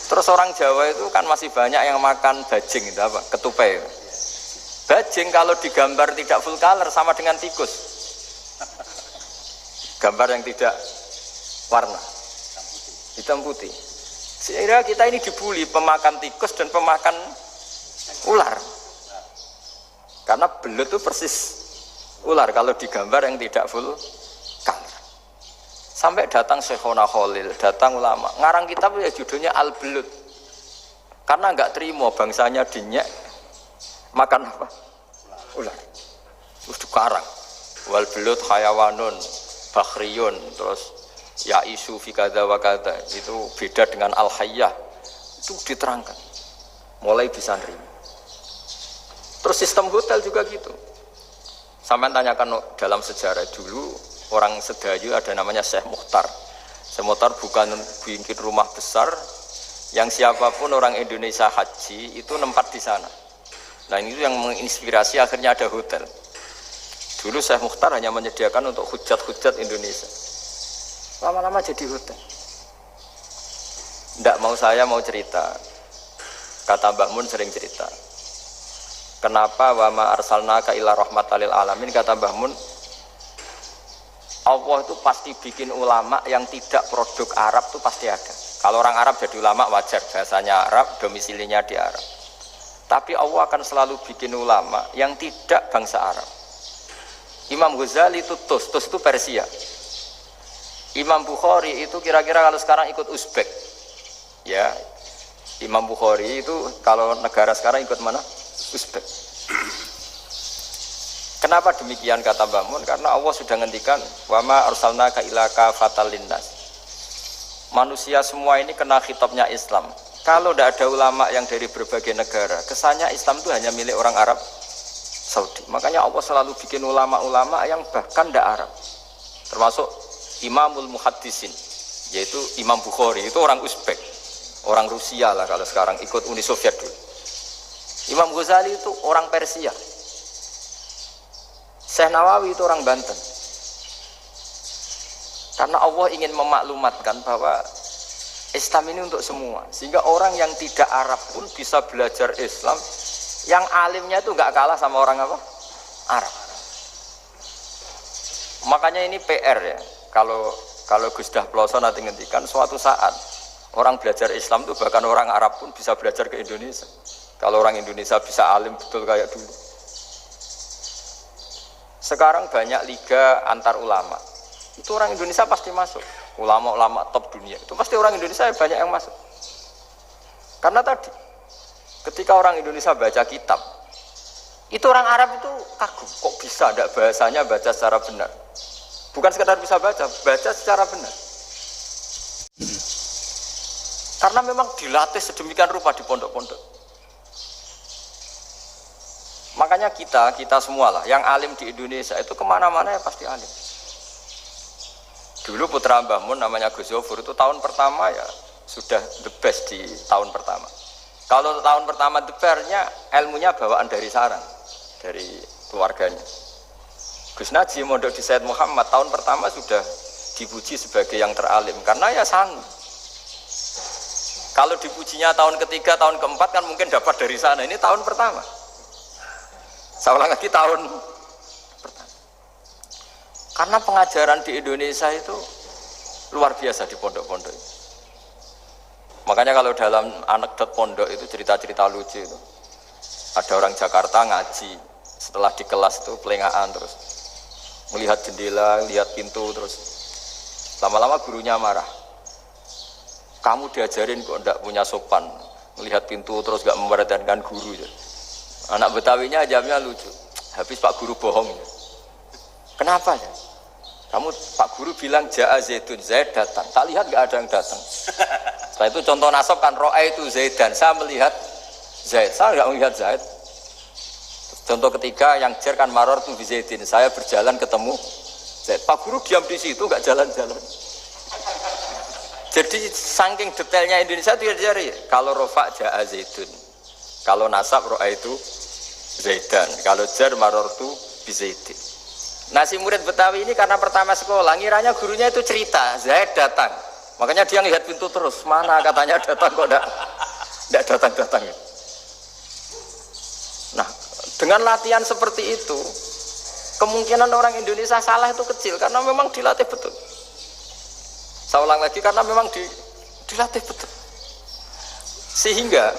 Terus orang Jawa itu kan masih banyak yang makan bajing itu apa? Ketupai. Bajing kalau digambar tidak full color sama dengan tikus. Gambar yang tidak warna. Hitam putih. Sehingga kita ini dibully pemakan tikus dan pemakan ular. Karena belut itu persis ular kalau digambar yang tidak full color. Sampai datang Syekhona Khalil, datang ulama. Ngarang kitab ya judulnya Al-Belut. Karena enggak terima bangsanya dinyek makan apa? Ular. Terus dikarang. Wal belut hayawanun bakhriyun, terus ya isu fi kadza wa kadza. Itu beda dengan al-hayyah. Itu diterangkan. Mulai bisa nerima. Terus sistem hotel juga gitu. Sampai tanyakan dalam sejarah dulu orang Sedayu ada namanya Syekh Mukhtar. Syekh Mukhtar bukan bikin rumah besar yang siapapun orang Indonesia haji itu nempat di sana. Nah ini yang menginspirasi akhirnya ada hotel. Dulu Syekh Mukhtar hanya menyediakan untuk hujat-hujat Indonesia. Lama-lama jadi hotel. Tidak mau saya mau cerita. Kata Mbah Mun sering cerita. Kenapa wa ma arsalnaka illa rahmatan lil alamin, kata Mbah Mun, Allah itu pasti bikin ulama yang tidak produk Arab itu pasti ada. Kalau orang Arab jadi ulama wajar, bahasanya Arab, domisilinya di Arab. Tapi Allah akan selalu bikin ulama yang tidak bangsa Arab. Imam Ghazali itu Tus itu Persia. Imam Bukhari itu kira-kira kalau sekarang ikut Uzbek. Ya, Imam Bukhari itu kalau negara sekarang ikut mana? Uzbek. Kenapa demikian kata Mbah Mun? Karena Allah sudah ngendikan wa ma arsalnaka illa kafatan linnas. Manusia semua ini kena khitabnya Islam. Kalau tidak ada ulama yang dari berbagai negara, kesannya Islam itu hanya milik orang Arab Saudi. Makanya Allah selalu bikin ulama-ulama yang bahkan tidak Arab. Termasuk Imamul Muhaddisin, yaitu Imam Bukhari, itu orang Uzbek, orang Rusia lah kalau sekarang, ikut Uni Soviet dulu. Imam Ghazali itu orang Persia. Syekh Nawawi itu orang Banten. Karena Allah ingin memaklumatkan bahwa Islam ini untuk semua. Sehingga orang yang tidak Arab pun bisa belajar Islam. Yang alimnya itu nggak kalah sama orang apa? Arab. Makanya ini PR ya. Kalau Gus Dah Ploso nanti ngendikan suatu saat orang belajar Islam itu bahkan orang Arab pun bisa belajar ke Indonesia. Kalau orang Indonesia bisa alim betul kayak dulu. Sekarang banyak liga antar ulama. Itu orang Indonesia pasti masuk. ulama-ulama top dunia, itu pasti orang Indonesia banyak yang masuk. Karena tadi, ketika orang Indonesia baca kitab, itu orang Arab itu kagum, kok bisa ada bahasanya baca secara benar. Bukan sekedar bisa baca secara benar. Karena memang dilatih sedemikian rupa di pondok-pondok. Makanya kita semua lah, yang alim di Indonesia itu kemana-mana ya pasti alim. Dulu putra Mbah Mun namanya Gus Zofur itu tahun pertama ya sudah the best di tahun pertama. Kalau tahun pertama the best-nya ilmunya bawaan dari sarang, dari keluarganya. Gus Najib mondok di Said Muhammad tahun pertama sudah dipuji sebagai yang teralim karena ya sanggup. Kalau dipujinya tahun ketiga, tahun keempat kan mungkin dapat dari sana. Ini tahun pertama. Saya ulang lagi tahun pertama. Karena pengajaran di Indonesia itu luar biasa di pondok-pondok. Makanya kalau dalam anekdot pondok itu cerita-cerita lucu itu. Ada orang Jakarta ngaji, setelah di kelas itu pelengahan terus. Melihat jendela, lihat pintu terus. Lama-lama gurunya marah. Kamu diajarin kok enggak punya sopan, melihat pintu terus enggak memperhatikan guru. Anak Betawinya jawabnya lucu. Habis Pak Guru bohong. Kenapa ya? Kamu Pak Guru bilang Ja'a Zaidun, Zaid datang. Tak lihat enggak ada yang datang. Setelah itu contoh nasab kan ro'a itu Zaidan. Saya melihat Zaid, saya enggak melihat Zaid. Contoh ketiga yang jar kan maror tu Zaidin. Saya berjalan ketemu Zaid. Pak Guru diam di situ enggak jalan-jalan. Jadi saking detailnya Indonesia itu ya kalau rofa Ja'a Zaidun, kalau nasab ro'a itu Zaidan, kalau jar marortu bizaidin. Nah si murid Betawi ini karena pertama sekolah ngiranya gurunya itu cerita Zaid datang, makanya dia lihat pintu terus, mana katanya datang kok enggak datang-datang. Nah dengan latihan seperti itu kemungkinan orang Indonesia salah itu kecil karena memang dilatih betul. Saya ulang lagi karena memang dilatih betul. Sehingga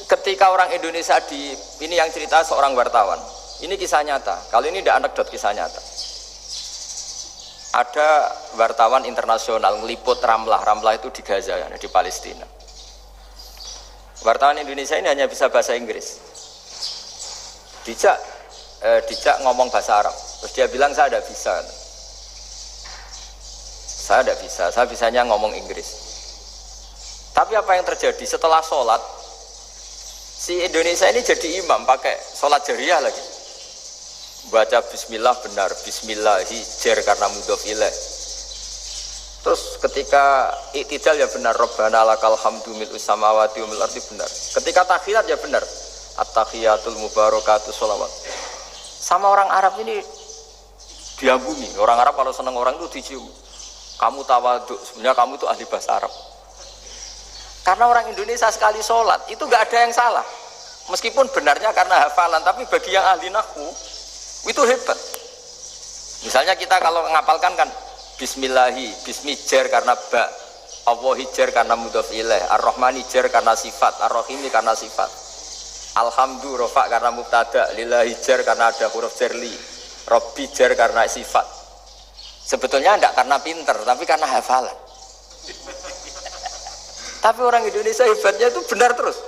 ketika orang Indonesia ini yang cerita seorang wartawan. Ini kisah nyata. Kalau ini tidak anekdot, kisah nyata. Ada wartawan internasional meliput Ramlah. Ramlah itu di Gaza, di Palestina. Wartawan Indonesia ini hanya bisa bahasa Inggris. Dijak ngomong bahasa Arab. Terus dia bilang saya tidak bisa. Saya tidak bisa, saya bisanya ngomong Inggris. Tapi apa yang terjadi setelah sholat, si Indonesia ini jadi imam pakai sholat jariyah lagi. Baca bismillah benar, bismillahi jar karena mudhof ilaih. Terus ketika iktidal ya benar, Rabbana lakal hamdu mil'us samawati wa mil'ul ardi benar. Ketika tahiyat ya benar, at-tahiyatul mubarakatuh sholawat. Sama orang Arab ini diagumi. Orang Arab kalau senang orang itu dicium. Kamu tawaduk, sebenarnya kamu itu ahli bahasa Arab. Karena orang Indonesia sekali sholat itu nggak ada yang salah. Meskipun benarnya karena hafalan, tapi bagi yang ahli nahwu itu hebat. Misalnya kita kalau ngapalkan kan Bismillahi, Bismi jar karena ba, Allahi jar karena mudhof ilaih, Ar-Rahmani jar karena sifat, Ar-Rahimi karena sifat, Alhamdu rofa karena mubtada, Lillahi jar karena ada huruf jarli, Rabbi jar karena sifat. Sebetulnya tidak karena pinter, tapi karena hafalan. Tapi orang Indonesia hebatnya itu benar terus.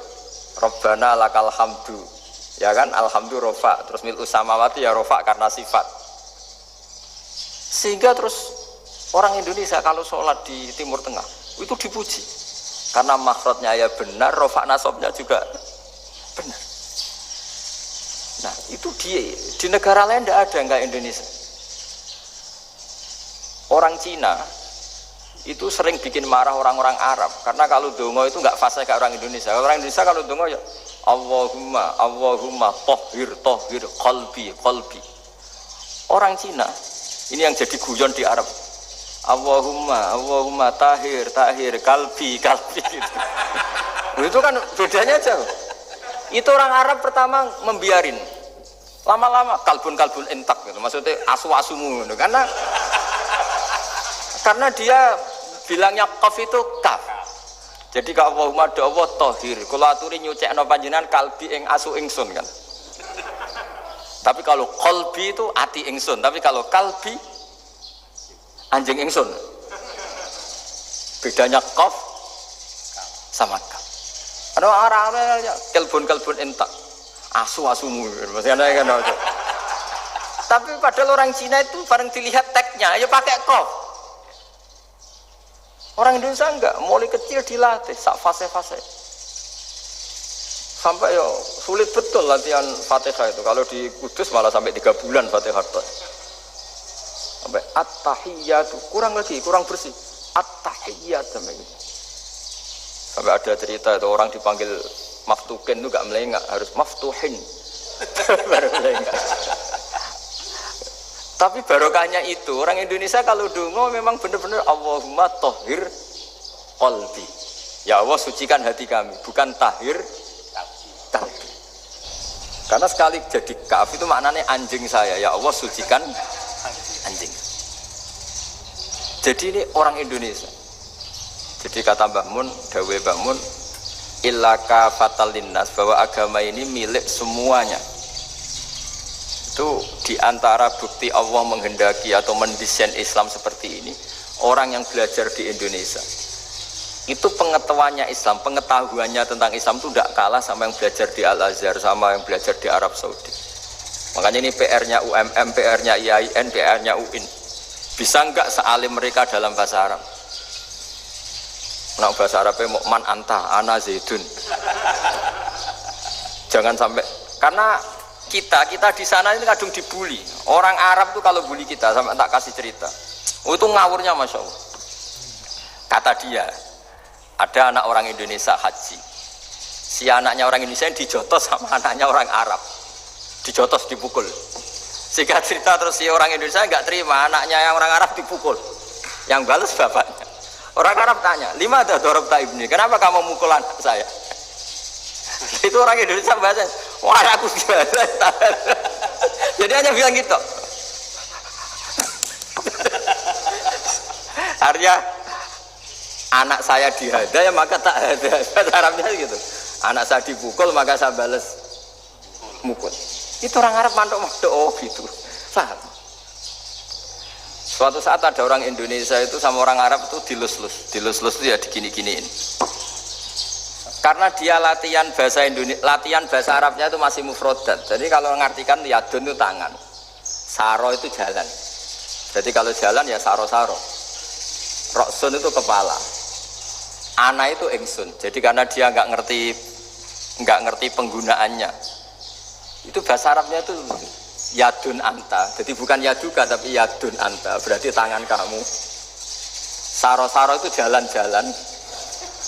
Rabbana lakal hamdu, ya kan? Alhamdu rofa, terus mil'us samawati ya rofa karena sifat. Sehingga terus orang Indonesia kalau sholat di Timur Tengah itu dipuji. Karena makhrajnya ya benar, rofa nasabnya juga benar. Nah itu di negara lain tidak ada nggak Indonesia. Orang Cina itu sering bikin marah orang-orang Arab karena kalau dongo itu nggak fasih kayak orang Indonesia. Orang Indonesia kalau dongo ya Allahumma tohir qalbi. Orang Cina ini yang jadi guyon di Arab. Allahumma tahir kalbi gitu. Itu kan bedanya jauh. Itu orang Arab pertama membiarin. Lama-lama kalbun entak gitu. Maksudnya asu-asumu gitu. Karena dia bilangnya qaf itu kaf. Jadi kalau Allahumma do Allah tohir. Kalau aturi nyucekno panjenengan kalbi ing asu ingsun kan. Tapi kalau qalbi itu ati ingsun. Tapi kalau kalbi anjing ingsun. Bedanya qaf sama kaf. Ada orang-orang kelbon entak. Asu-asumu. Maksudnya kan ada. Tapi padahal orang Cina itu bareng dilihat tagnya, ya pakai qaf. Orang Indonesia enggak, mulai kecil dilatih sak fase-fase. Sampai yo sulit betul latihan Fatihah itu. Kalau di Kudus malah sampai 3 bulan Fatihah. Sampai at-tahiyyatu, kurang bersih. At-tahiyyat sampai gitu. Sampai ada cerita itu orang dipanggil maftuhin itu gak melengak, harus maftuhin. Baru melengak. Tapi barokahnya itu orang Indonesia kalau dongo memang benar-benar Allahumma tahhir qalbi. Ya Allah sucikan hati kami, bukan tahhir kalbi. Karena sekali jadi kaf itu maknanya anjing saya. Ya Allah sucikan anjing. Jadi ini orang Indonesia. Jadi kata Mbah Mun, dawe Mbah Mun, illaka fatal linnas, bahwa agama ini milik semuanya. Itu diantara bukti Allah menghendaki atau mendesain Islam seperti ini. Orang yang belajar di Indonesia itu pengetahuannya Islam, pengetahuannya tentang Islam itu tidak kalah sama yang belajar di Al-Azhar, sama yang belajar di Arab Saudi. Makanya ini PR-nya UMM, PR-nya IAIN, PR-nya UIN. Bisa enggak sealim mereka dalam bahasa Arab? Nah, bahasa Arabnya man anta, ana zaidun. Jangan sampai, karena kita di sana ini kadung dibully. Orang Arab tuh kalau bully kita, sampai tak kasih cerita. Oh, itu ngawurnya Masya Allah. Kata dia, ada anak orang Indonesia haji. Si anaknya orang Indonesia dijotos sama anaknya orang Arab. Dijotos, dipukul. Sehingga cerita terus si orang Indonesia nggak terima, anaknya yang orang Arab dipukul. Yang balas bapaknya. Orang Arab tanya, lima ada dorobta ibni, kenapa kamu mukul anak saya? Itu orang Indonesia bahasa, wah aku biasa. Jadi hanya bilang gitu. Artinya anak saya dihada ya maka tak ada. Bahasa Arabnya gitu. Anak saya dipukul maka saya balas mukul. Itu orang Arab mantuk-mantuk oh gitu. Paham? Suatu saat ada orang Indonesia itu sama orang Arab itu dilus-lus itu ya digini-giniin. Karena dia latihan bahasa Indonesia, latihan bahasa Arabnya itu masih mufrodat. Jadi kalau mengartikan yadun itu tangan, saro itu jalan. Jadi kalau jalan ya saro-saro. Roksun itu kepala, ana itu ingsun. Jadi karena dia nggak ngerti penggunaannya, itu bahasa Arabnya itu yadun anta. Jadi bukan yaduka tapi yadun anta. Berarti tangan kamu. Saro-saro itu jalan-jalan.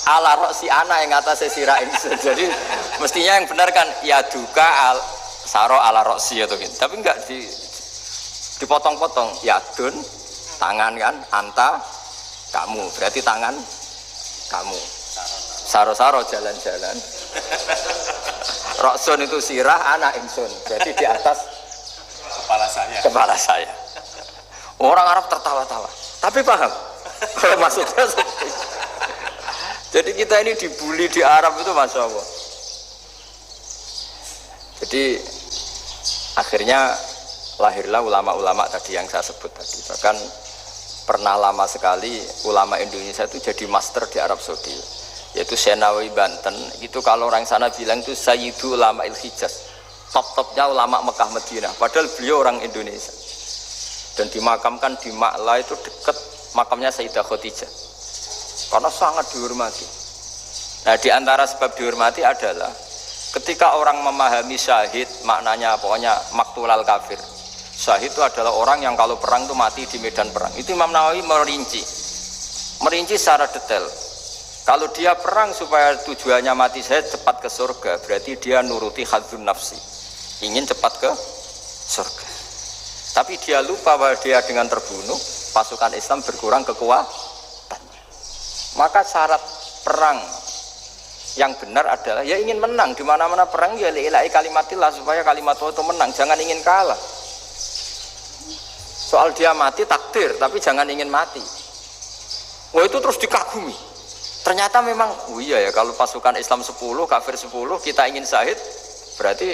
Ala roksi ana yang atasnya sirah ingsun. Jadi mestinya yang benar kan yaduka saro ala roksi atau gitu. Tapi enggak dipotong-potong. Yadun tangan kan, anta kamu. Berarti tangan kamu. Saro-saro jalan-jalan. Roksun itu sirah, ana ingsun. Jadi di atas kepala saya. Orang Arab tertawa-tawa. Tapi paham kalau maksudnya seperti itu. Jadi kita ini dibully di Arab itu Masya Allah. Jadi akhirnya lahirlah ulama-ulama tadi yang saya sebut tadi. Bahkan pernah lama sekali ulama Indonesia itu jadi master di Arab Saudi, yaitu Senawi Banten. Itu kalau orang sana bilang itu Sayyidu Ulama Il-Hijaz, top-topnya ulama Mekah Madinah. Padahal beliau orang Indonesia dan dimakamkan di Ma'la itu dekat makamnya Sayyidah Khadijah karena sangat dihormati. Nah, di antara sebab dihormati adalah ketika orang memahami syahid, maknanya pokoknya maktulal kafir. Syahid itu adalah orang yang kalau perang itu mati di medan perang. Itu Imam Nawawi merinci secara detail. Kalau dia perang supaya tujuannya mati syahid cepat ke surga, berarti dia nuruti hadzun nafsi, ingin cepat ke surga. Tapi dia lupa bahwa dia dengan terbunuh pasukan Islam berkurang kekuatan. Maka syarat perang yang benar adalah ya ingin menang. Di mana-mana perang ya lillahi kalimatillah, supaya kalimat Allah itu menang, jangan ingin kalah. Soal dia mati takdir, tapi jangan ingin mati. Wah, itu terus dikagumi. Ternyata memang oh iya ya, kalau pasukan Islam 10, kafir 10, kita ingin syahid, berarti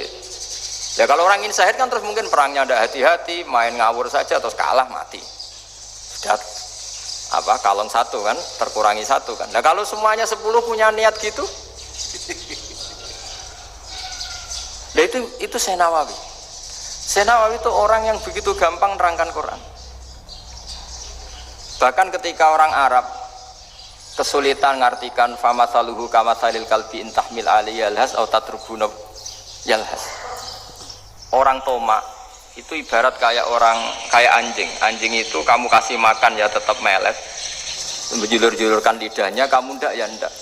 ya kalau orang ingin syahid kan terus mungkin perangnya ada hati-hati, main ngawur saja terus kalah mati. Sudah kalon 1 kan, terkurangi 1 kan. Nah kalau semuanya 10 punya niat gitu, nah itu Syekh Nawawi. Syekh Nawawi itu orang yang begitu gampang nerangkan Quran. Bahkan ketika orang Arab kesulitan ngartikan famasaluhu kamasalil kalbi intahmil alaihi yalhas atau tatrubuna yalhas. Orang Toma itu ibarat kayak anjing. Anjing itu kamu kasih makan ya tetap melet, menjulur-julurkan lidahnya, kamu ndak ya ndak.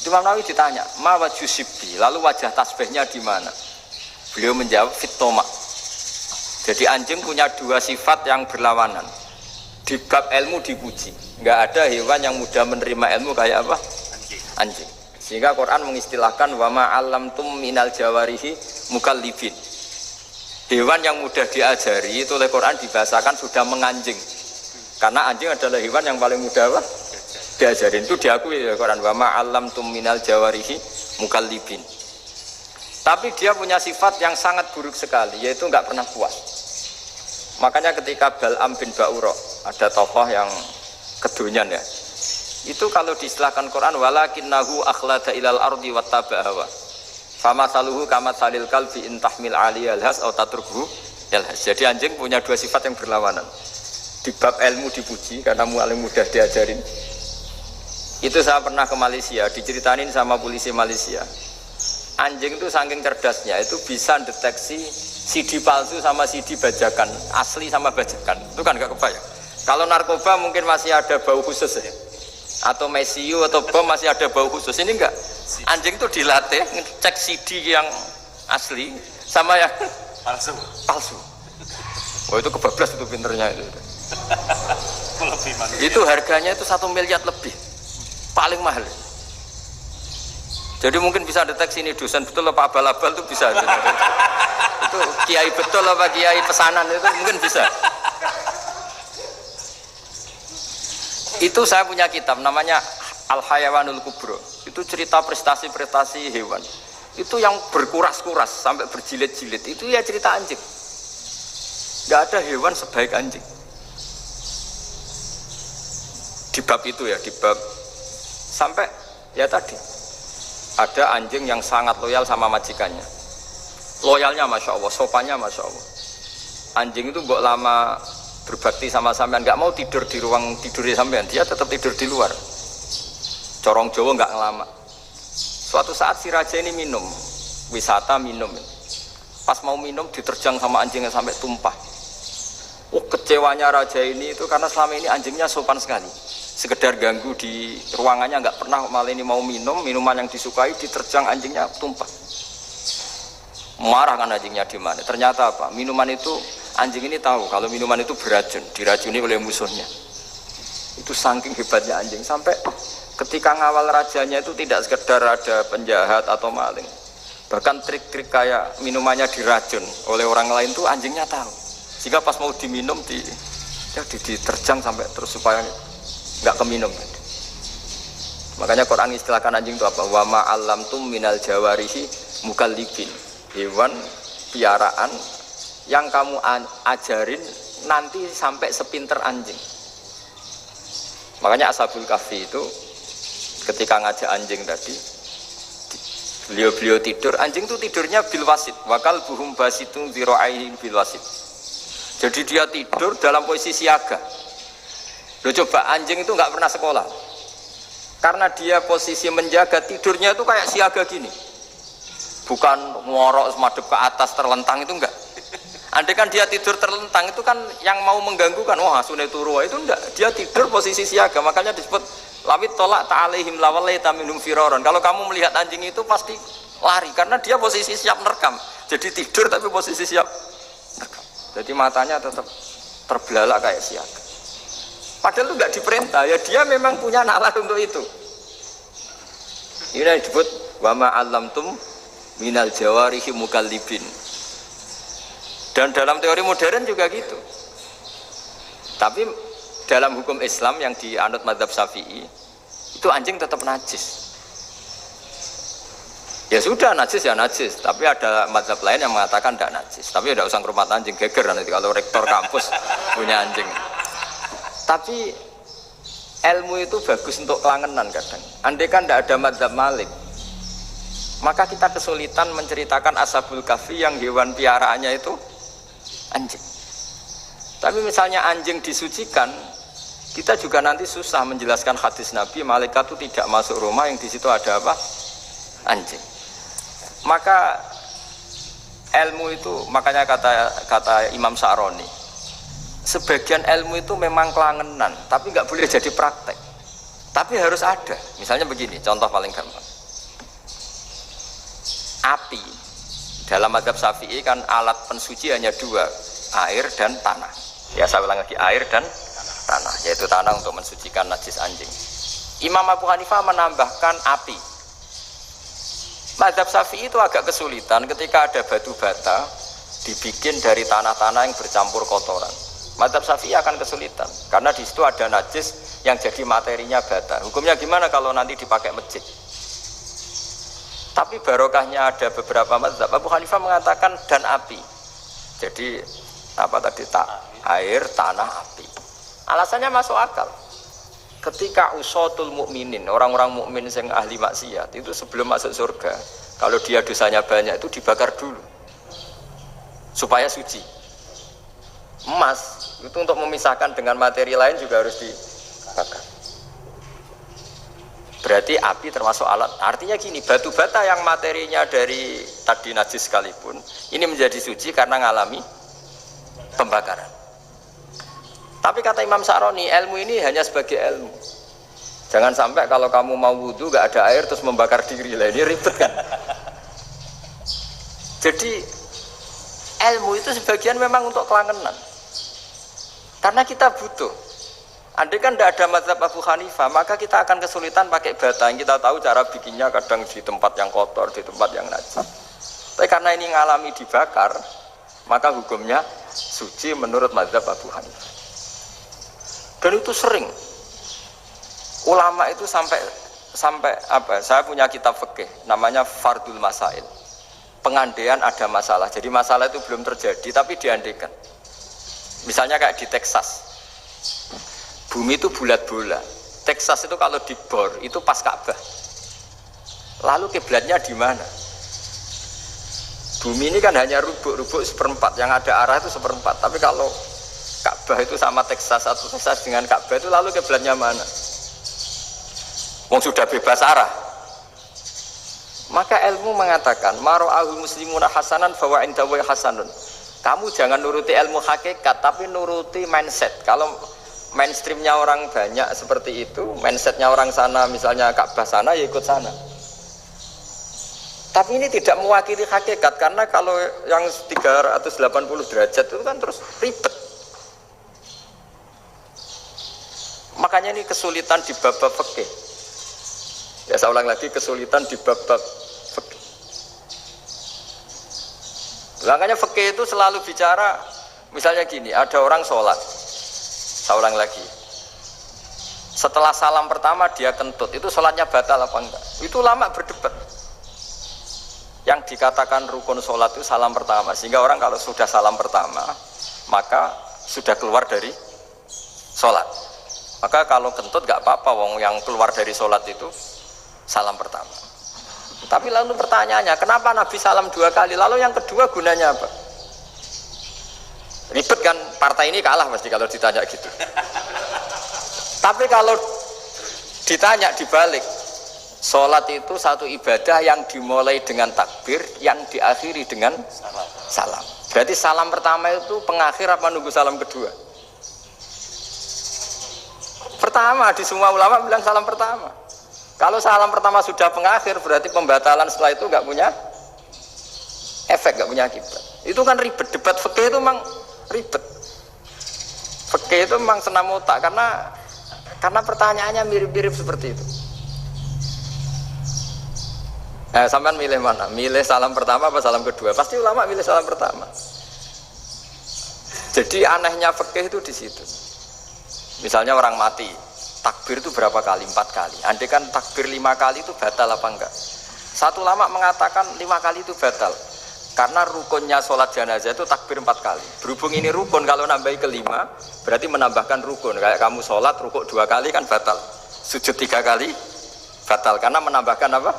Imam Nawawi ditanya, ma wajhu sibbi, lalu wajah tasbihnya di mana? Beliau menjawab fit Toma. Jadi anjing punya dua sifat yang berlawanan. Di bab ilmu dipuji, nggak ada hewan yang mudah menerima ilmu kayak apa? Anjing. Sehingga Quran mengistilahkan wa ma 'allamtum minal jawarihi mukallibin. Hewan yang mudah diajari itu oleh Quran dibahasakan sudah menganjing. Karena anjing adalah hewan yang paling mudah apa? Diajarin. Itu diakui oleh Quran wa ma 'allamtum minal jawarihi mukallibin. Tapi dia punya sifat yang sangat buruk sekali, yaitu nggak pernah puas. Makanya ketika Bal'am bin Ba'ura, ada tokoh yang kedonyan ya, itu kalau diistilahkan Quran walakinnahu akhlada ilal ardi wattaba'a hawa famasaluhu kamatsalil kalbi intahmil aliyal has atau tatrukhu yalhas. Jadi anjing punya dua sifat yang berlawanan. Di bab ilmu dipuji karena paling mudah diajarin. Itu saya pernah ke Malaysia, diceritain sama polisi Malaysia. Anjing itu saking cerdasnya itu bisa deteksi CD palsu sama CD bajakan, asli sama bajakan. Itu kan gak kebayang. Kalau narkoba mungkin masih ada bau khusus ya, atau mesiu atau bom masih ada bau khusus. Ini enggak. Anjing itu dilatih ngecek CD yang asli sama yang palsu. Oh itu kebablas itu pinternya itu. Itu harganya itu 1 miliar lebih, paling mahal. Jadi mungkin bisa deteksi ini dosen betul apa abal-abal itu bisa. Itu kiai betul apa kiai pesanan itu mungkin bisa. Itu saya punya kitab namanya Al-Hayawanul Kubro. Itu cerita prestasi-prestasi hewan. Itu yang berkuras-kuras sampai berjilid-jilid. Itu ya cerita anjing. Gak ada hewan sebaik anjing. Di bab itu ya, di bab sampai ya tadi. Ada anjing yang sangat loyal sama majikannya. Loyalnya Masya Allah, sopannya Masya Allah. Anjing itu mbok lama berbakti sama sampean, nggak mau tidur di ruang tidurnya sampean, dia tetap tidur di luar. Corong Jawa nggak ngelama. Suatu saat si raja ini minum, wisata minum. Pas mau minum diterjang sama anjingnya sampai tumpah. Kecewanya raja ini itu karena selama ini anjingnya sopan sekali. Sekedar ganggu di ruangannya nggak pernah, malah ini mau minum minuman yang disukai diterjang anjingnya tumpah. Marah kan anjingnya di mana? Ternyata apa? Minuman itu anjing ini tahu kalau minuman itu beracun, diracuni oleh musuhnya. Itu saking hebatnya anjing sampai ketika ngawal rajanya itu tidak sekedar ada penjahat atau maling, bahkan trik-trik kayak minumannya diracun oleh orang lain tuh anjingnya tahu. Sehingga pas mau diminum diterjang sampai terus supaya nggak keminum. Makanya Quran istilahkan anjing itu apa? Wa ma 'allamtum minal jawarihi mukallibin. Hewan piaraan yang kamu ajarin nanti sampai sepinter anjing. Makanya Ashabul Kahfi itu ketika ngajak anjing tadi, beliau tidur, anjing itu tidurnya bil wasit. Wakal buhum basitun dzira'aihi bil wasit. Jadi dia tidur dalam posisi siaga. Loh coba anjing itu nggak pernah sekolah, karena dia posisi menjaga tidurnya itu kayak siaga gini, bukan ngorok semadep ke atas terlentang itu enggak. Andai kan dia tidur terlentang itu kan yang mau mengganggu kan, wah sunai turu itu enggak. Dia tidur posisi siaga, makanya disebut lawit tolak ta'alaihim lawalaita minhum firaron. Kalau kamu melihat anjing itu pasti lari karena dia posisi siap merekam. Jadi tidur tapi posisi siap merekam. Jadi matanya tetap terbelalak kayak siaga. Padahal itu nggak diperintah, ya dia memang punya nalar untuk itu. Ini disebut wa ma 'allamtum minal jawarihi mukallibin. Dan dalam teori modern juga gitu. Tapi dalam hukum Islam yang dianut mazhab Syafi'i, itu anjing tetap najis. Ya sudah najis ya najis, tapi ada mazhab lain yang mengatakan tidak najis. Tapi tidak usah ke rumah anjing geger nanti kalau rektor kampus punya anjing. Tapi ilmu itu bagus untuk kelangenan kadang. Andai kan tidak ada madzhab Malik, maka kita kesulitan menceritakan Ashabul Kahfi yang hewan piaraannya itu anjing. Tapi misalnya anjing disucikan, kita juga nanti susah menjelaskan hadis Nabi malaikat itu tidak masuk rumah yang di situ ada apa? Anjing. Maka ilmu itu, makanya kata Imam Sa'roni, sebagian ilmu itu memang kelangenan, tapi nggak boleh jadi praktek. Tapi harus ada. Misalnya begini, contoh paling gampang. Api dalam mazhab Syafi'i kan alat pensuci hanya dua, air dan tanah. Ya saya ulang lagi, air dan tanah, yaitu tanah untuk mensucikan najis anjing. Imam Abu Hanifah menambahkan api. Mazhab Syafi'i itu agak kesulitan ketika ada batu bata dibikin dari tanah-tanah yang bercampur kotoran. Mazhab Syafi'i akan kesulitan karena di situ ada najis yang jadi materinya bata. Hukumnya gimana kalau nanti dipakai masjid? Tapi barokahnya ada beberapa mazhab. Abu Hanifah mengatakan dan api. Jadi apa tadi, air, tanah, api. Alasannya masuk akal. Ketika usatul mukminin, orang-orang mukmin yang ahli maksiat itu sebelum masuk surga, kalau dia dosanya banyak itu dibakar dulu supaya suci. Emas itu untuk memisahkan dengan materi lain juga harus dibakar. Berarti api termasuk alat. Artinya gini, batu bata yang materinya dari tadi najis sekalipun, ini menjadi suci karena ngalami pembakaran. Tapi kata Imam Sa'roni, ilmu ini hanya sebagai ilmu. Jangan sampai kalau kamu mau wudhu gak ada air terus membakar diri lah, ini ribet kan. Jadi ilmu itu sebagian memang untuk kelangenan. Karena kita butuh. Andai kan tidak ada mazhab Abu Hanifah, maka kita akan kesulitan pakai bata yang kita tahu cara bikinnya kadang di tempat yang kotor, di tempat yang najis. Tapi karena ini ngalami dibakar, maka hukumnya suci menurut mazhab Abu Hanifah. Dan itu sering ulama itu sampai apa? Saya punya kitab fikih namanya Fardul Masail. Pengandaian ada masalah. Jadi masalah itu belum terjadi tapi diandaikan. Misalnya kayak di Texas. Bumi itu bulat bola. Texas itu kalau dibor itu pas Ka'bah. Lalu kiblatnya di mana? Bumi ini kan hanya rubuk-rubuk seperempat, yang ada arah itu seperempat. Tapi kalau Ka'bah itu sama Texas atau Texas dengan Ka'bah itu lalu kiblatnya mana? Wong sudah bebas arah. Maka ilmu mengatakan mara'ahul muslimuna hasanan fawa indahu hasanun. Kamu jangan nuruti ilmu hakikat tapi nuruti mindset. Kalau mainstreamnya orang banyak seperti itu, mindsetnya orang sana misalnya Ka'bah sana ya ikut sana. Tapi ini tidak mewakili hakikat karena kalau yang 380 derajat itu kan terus ribet. Makanya ini kesulitan di bab-bab fikih. Ya saya ulang lagi, kesulitan di bab-bab fikih. Makanya fikih itu selalu bicara, misalnya gini, ada orang sholat. Saya ulang lagi. Setelah salam pertama dia kentut, itu sholatnya batal apa enggak? Itu lama berdebat. Yang dikatakan rukun sholat itu salam pertama, sehingga orang kalau sudah salam pertama, maka sudah keluar dari sholat. Maka kalau kentut gak apa-apa, wong yang keluar dari sholat itu salam pertama. Tapi lalu pertanyaannya, kenapa Nabi salam 2 kali? Lalu yang kedua gunanya apa? Ribet kan, partai ini kalah pasti kalau ditanya gitu. Tapi kalau ditanya dibalik, sholat itu satu ibadah yang dimulai dengan takbir, yang diakhiri dengan salam. Berarti salam pertama itu pengakhir apa nunggu salam kedua? Pertama, di semua ulama bilang salam pertama. Kalau salam pertama sudah pengakhir, berarti pembatalan setelah itu nggak punya efek, nggak punya akibat. Itu kan ribet, debat fikih itu memang ribet. Fikih itu memang senam otak karena pertanyaannya mirip-mirip seperti itu. Nah, sampean milih mana? Milih salam pertama apa salam kedua? Pasti ulama milih salam pertama. Jadi anehnya fikih itu di situ. Misalnya orang mati, takbir itu berapa kali? 4 kali. Andai kan takbir 5 kali itu batal apa enggak? Satu ulama mengatakan 5 kali itu batal. Karena rukunnya sholat jenazah itu takbir 4 kali. Berhubung ini rukun, kalau nambahi kelima berarti menambahkan rukun. Kayak kamu sholat rukuk 2 kali kan batal, sujud 3 kali batal karena menambahkan apa?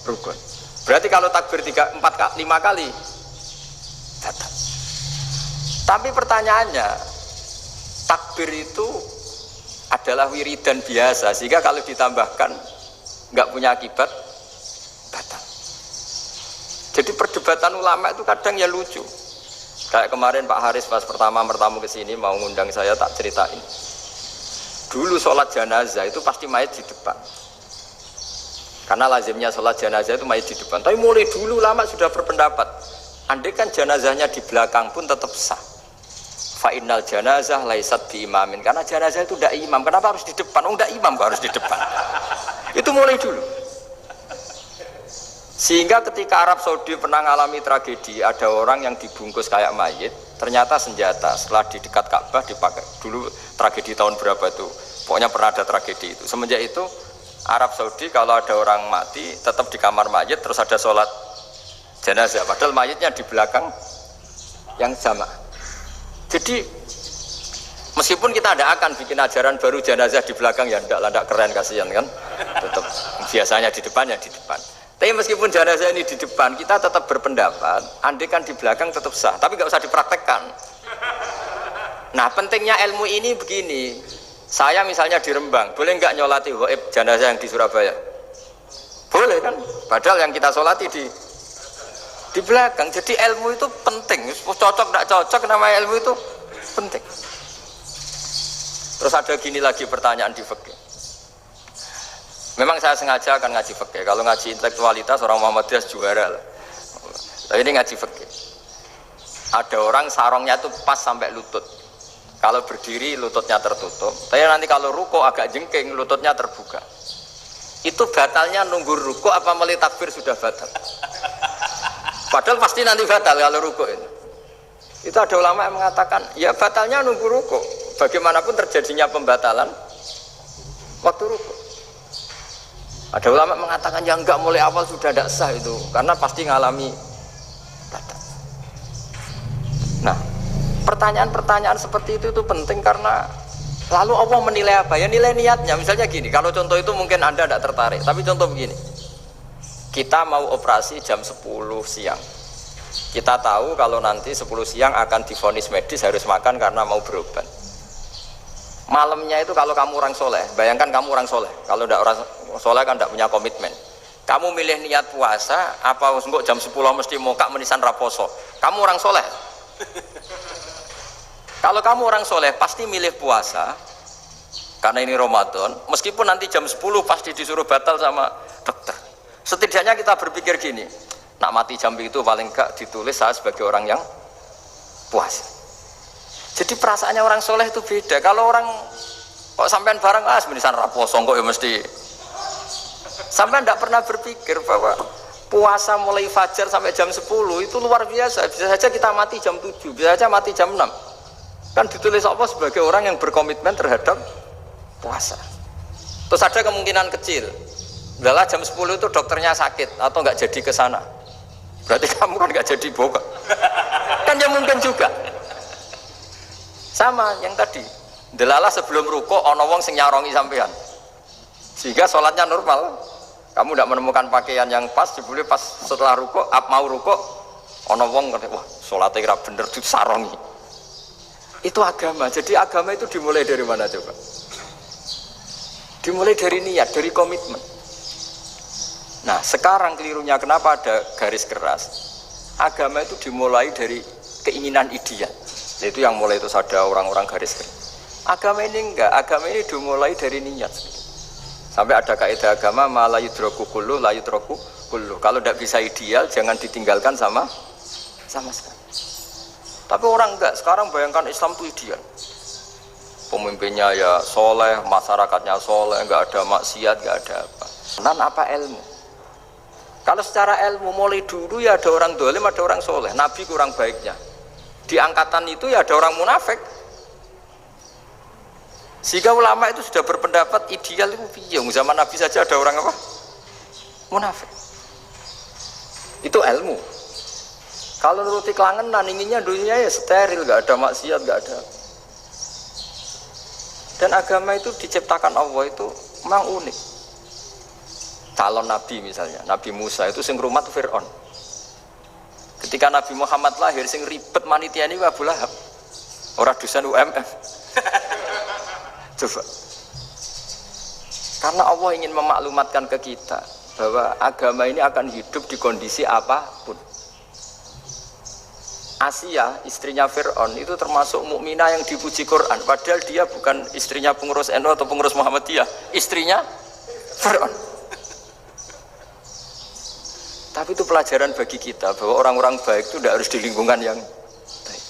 Rukun. Berarti kalau takbir 5 kali batal. Tapi pertanyaannya, takbir itu adalah wiridan biasa, sehingga kalau ditambahkan nggak punya akibat batal. Jadi perdebatan ulama itu kadang ya lucu. Kayak kemarin Pak Haris pas pertama bertamu ke sini mau ngundang saya, tak ceritain. Dulu sholat jenazah itu pasti mayat di depan. Karena lazimnya sholat jenazah itu mayat di depan. Tapi mulai dulu ulama sudah berpendapat, andai kan jenazahnya di belakang pun tetap sah. Fa innal janazah laisat bi imamin. Karena jenazah itu tidak imam. Kenapa harus di depan? Oh, tidak imam harus di depan. Itu mulai dulu. Sehingga ketika Arab Saudi pernah mengalami tragedi, ada orang yang dibungkus kayak mayit, ternyata senjata. Setelah di dekat Ka'bah dipakai. Dulu tragedi tahun berapa itu? Pokoknya pernah ada tragedi itu. Semenjak itu Arab Saudi kalau ada orang mati tetap di kamar mayit, terus ada sholat jenazah. Padahal mayitnya di belakang yang sama. Jadi meskipun kita tidak akan bikin ajaran baru jenazah di belakang, ya tidak keren, kasihan kan. Tetap biasanya di depan ya di depan. Tapi meskipun jenazah ini di depan, kita tetap berpendapat, andai kan di belakang tetap sah, tapi nggak usah dipraktekkan. Nah, pentingnya ilmu ini begini. Saya misalnya di Rembang, boleh nggak nyolati gaib jenazah yang di Surabaya? Boleh kan? Padahal yang kita solati di belakang. Jadi ilmu itu penting. Cocok nggak cocok, nama ilmu itu penting. Terus ada gini lagi pertanyaan di fikih. Memang saya sengaja akan ngaji fikih. Kalau ngaji intelektualitas orang Muhammadiyah juara lah. Tapi ini ngaji fikih. Ada orang sarongnya itu pas sampai lutut. Kalau berdiri lututnya tertutup. Tapi nanti kalau ruko agak jengking lututnya terbuka. Itu batalnya nunggu ruko apa mulai takbir sudah batal? Padahal pasti nanti batal kalau ruko itu. Itu ada ulama yang mengatakan ya batalnya nunggu ruko. Bagaimanapun terjadinya pembatalan waktu ruko. Ada ulama mengatakan yang enggak mulai awal sudah tidak sah itu karena pasti ngalami batal. Nah, pertanyaan-pertanyaan seperti itu penting karena lalu Allah menilai apa? Ya nilai niatnya. Misalnya gini, kalau contoh itu mungkin Anda tidak tertarik, tapi contoh begini. Kita mau operasi jam 10 siang. Kita tahu kalau nanti 10 siang akan divonis medis harus makan karena mau berobat. Malamnya itu kalau kamu orang soleh, bayangkan kamu orang soleh. Kalau tidak orang soleh kan tidak punya komitmen. Kamu milih niat puasa, apa enggak jam 10 mesti mokak menisan raposo. Kamu orang soleh. Kalau kamu orang soleh pasti milih puasa, karena ini Ramadan. Meskipun nanti jam 10 pasti disuruh batal sama dokter. Setidaknya kita berpikir gini, nak mati jam itu paling enggak ditulis saya sebagai orang yang puasa. Jadi perasaannya orang soleh itu beda. Kalau orang kok sampean bareng menisan raposo kok ya mesti. Sampean tidak pernah berpikir bahwa puasa mulai fajar sampai jam 10 itu luar biasa. Bisa saja kita mati jam 7, bisa saja mati jam 6. Kan ditulis Allah sebagai orang yang berkomitmen terhadap puasa. Terus ada kemungkinan kecil. Udahlah jam 10 itu dokternya sakit atau nggak jadi ke sana. Berarti kamu kan nggak jadi boga. Kan ya mungkin juga. Sama yang tadi. Delalah sebelum ruko ono wong sing nyarongi sampean. Sehingga sholatnya normal. Kamu tidak menemukan pakaian yang pas, jebule pas setelah ruko, mau ruko, ono wong kata, wah sholatnya kira bener disarongi. Itu agama. Jadi agama itu dimulai dari mana coba? Dimulai dari niat, dari komitmen. Nah sekarang kelirunya kenapa ada garis keras? Agama itu dimulai dari keinginan ideal. Itu yang mulai itu ada orang-orang garis keras. Agama ini enggak, agama ini dimulai dari niat. Sampai ada kaidah agama la yudraku kullu la yudraku kullu. Kalau tidak bisa ideal jangan ditinggalkan sama sekali. Tapi orang enggak, sekarang bayangkan Islam itu ideal. Pemimpinnya ya soleh, masyarakatnya soleh, enggak ada maksiat, enggak ada apa. Dan apa ilmu? Kalau secara ilmu mulai dulu ya ada orang dolim, ada orang soleh. Nabi kurang baiknya. Di angkatan itu ya ada orang munafik. Sehingga ulama itu sudah berpendapat ideal itu piye? Zaman Nabi saja ada orang apa? Munafik. Itu ilmu. Kalau nuruti kelangenan, inginnya dunia ya steril, nggak ada maksiat, nggak ada. Dan agama itu diciptakan Allah itu memang unik. Calon Nabi misalnya, Nabi Musa itu sing rumat Fir'aun. Ketika Nabi Muhammad lahir, sing ribet manitia ini Abu Lahab. Orang dosen UMM. Coba. Karena Allah ingin memaklumatkan ke kita bahwa agama ini akan hidup di kondisi apapun. Asia, istrinya Fir'aun itu termasuk mukminah yang dipuji Quran. Padahal dia bukan istrinya pengurus NU atau pengurus Muhammadiyah, istrinya Fir'aun. Tapi itu pelajaran bagi kita bahwa orang-orang baik itu tidak harus di lingkungan yang baik.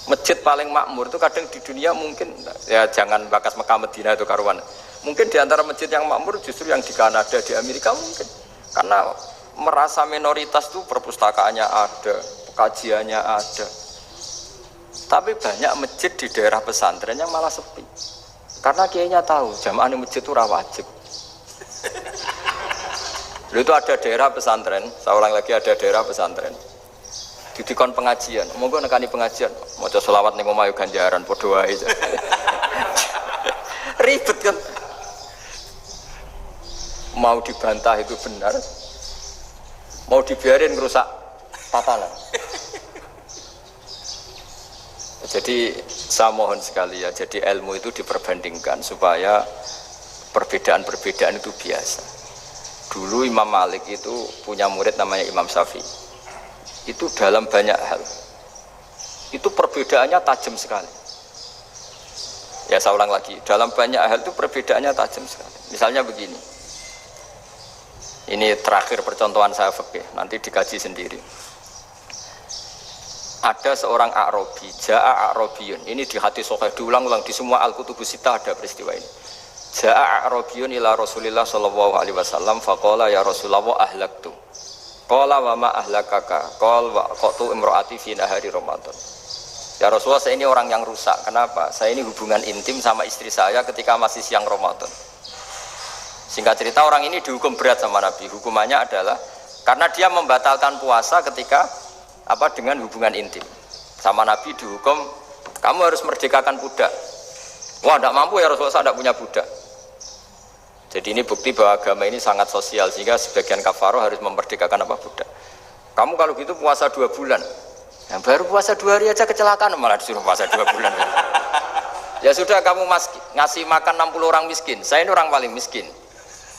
Masjid paling makmur itu kadang di dunia mungkin, ya jangan bakas Mekah Medina itu karuan. Mungkin di antara masjid yang makmur justru yang di Kanada, di Amerika mungkin. Karena merasa minoritas itu perpustakaannya ada, kajiannya ada. Tapi banyak masjid di daerah pesantren yang malah sepi. Karena kiainya tahu jamaah di masjid itu wajib. Lalu itu ada daerah pesantren, saya ulang lagi ada daerah pesantren. Didikon pengajian, monggo nekani pengajian, maca selawat ning omahe ganjaran padha wae. Ribet kan. Mau dibantah itu benar. Mau dibiarin ngerusak tatanan. Jadi saya mohon sekali ya, jadi ilmu itu diperbandingkan supaya perbedaan-perbedaan itu biasa. Dulu Imam Malik itu punya murid namanya Imam Syafi'i. Itu dalam banyak hal. Itu perbedaannya tajam sekali. Ya saya ulang lagi, dalam banyak hal itu perbedaannya tajam sekali. Misalnya begini. Ini terakhir percontohan saya fikih, nanti dikaji sendiri. Ada seorang A'rabi, Ja'a A'rabiyun. Ini di hadis sahih diulang-ulang di semua Al-Kutubus Sittah ada peristiwa ini. Ja'a A'rabiyun ila Rasulillah sallallahu alaihi wasallam faqala ya Rasulullah ahlaktu. Qala wa ma ahlakaka? Qala wa qatu imraati fi nahari Ramadan. Ya Rasulullah, saya ini orang yang rusak. Kenapa? Saya ini hubungan intim sama istri saya ketika masih siang Ramadan. Singkat cerita orang ini dihukum berat sama Nabi. Hukumannya adalah karena dia membatalkan puasa ketika dengan hubungan intim. Sama Nabi dihukum, kamu harus merdekakan budak. Wah, tidak mampu ya Rasulullah, saya tidak punya budak. Jadi ini bukti bahwa agama ini sangat sosial, sehingga sebagian kafaroh harus memerdekakan budak. Kamu kalau gitu puasa 2 bulan. Yang baru puasa 2 hari aja kecelakaan, malah disuruh puasa 2 bulan. Ya sudah, kamu ngasih makan 60 orang miskin. Saya ini orang paling miskin.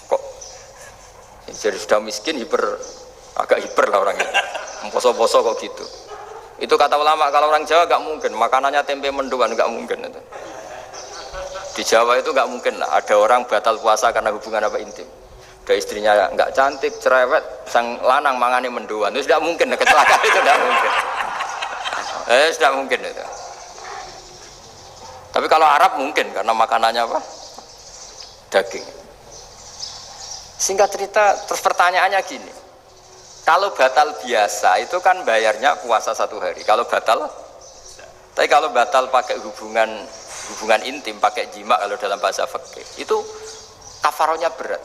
Kok jadi sudah miskin, agak hiper lah orangnya. Poso-poso kok gitu. Itu kata ulama, kalau orang Jawa gak mungkin makanannya tempe mendoan, gak mungkin itu. Di Jawa itu gak mungkin lah ada orang batal puasa karena hubungan intim. Ada istrinya gak cantik, cerewet, sang lanang mangane mendoan. Itu tidak mungkin, kecelakaan itu tidak mungkin. Tidak mungkin itu. Tapi kalau Arab mungkin karena makanannya daging. Singkat cerita, terus pertanyaannya gini. Kalau batal biasa itu kan bayarnya puasa 1 hari. Kalau batal, tapi kalau batal pakai hubungan intim, pakai jima kalau dalam bahasa fikih, itu kafarohnya berat,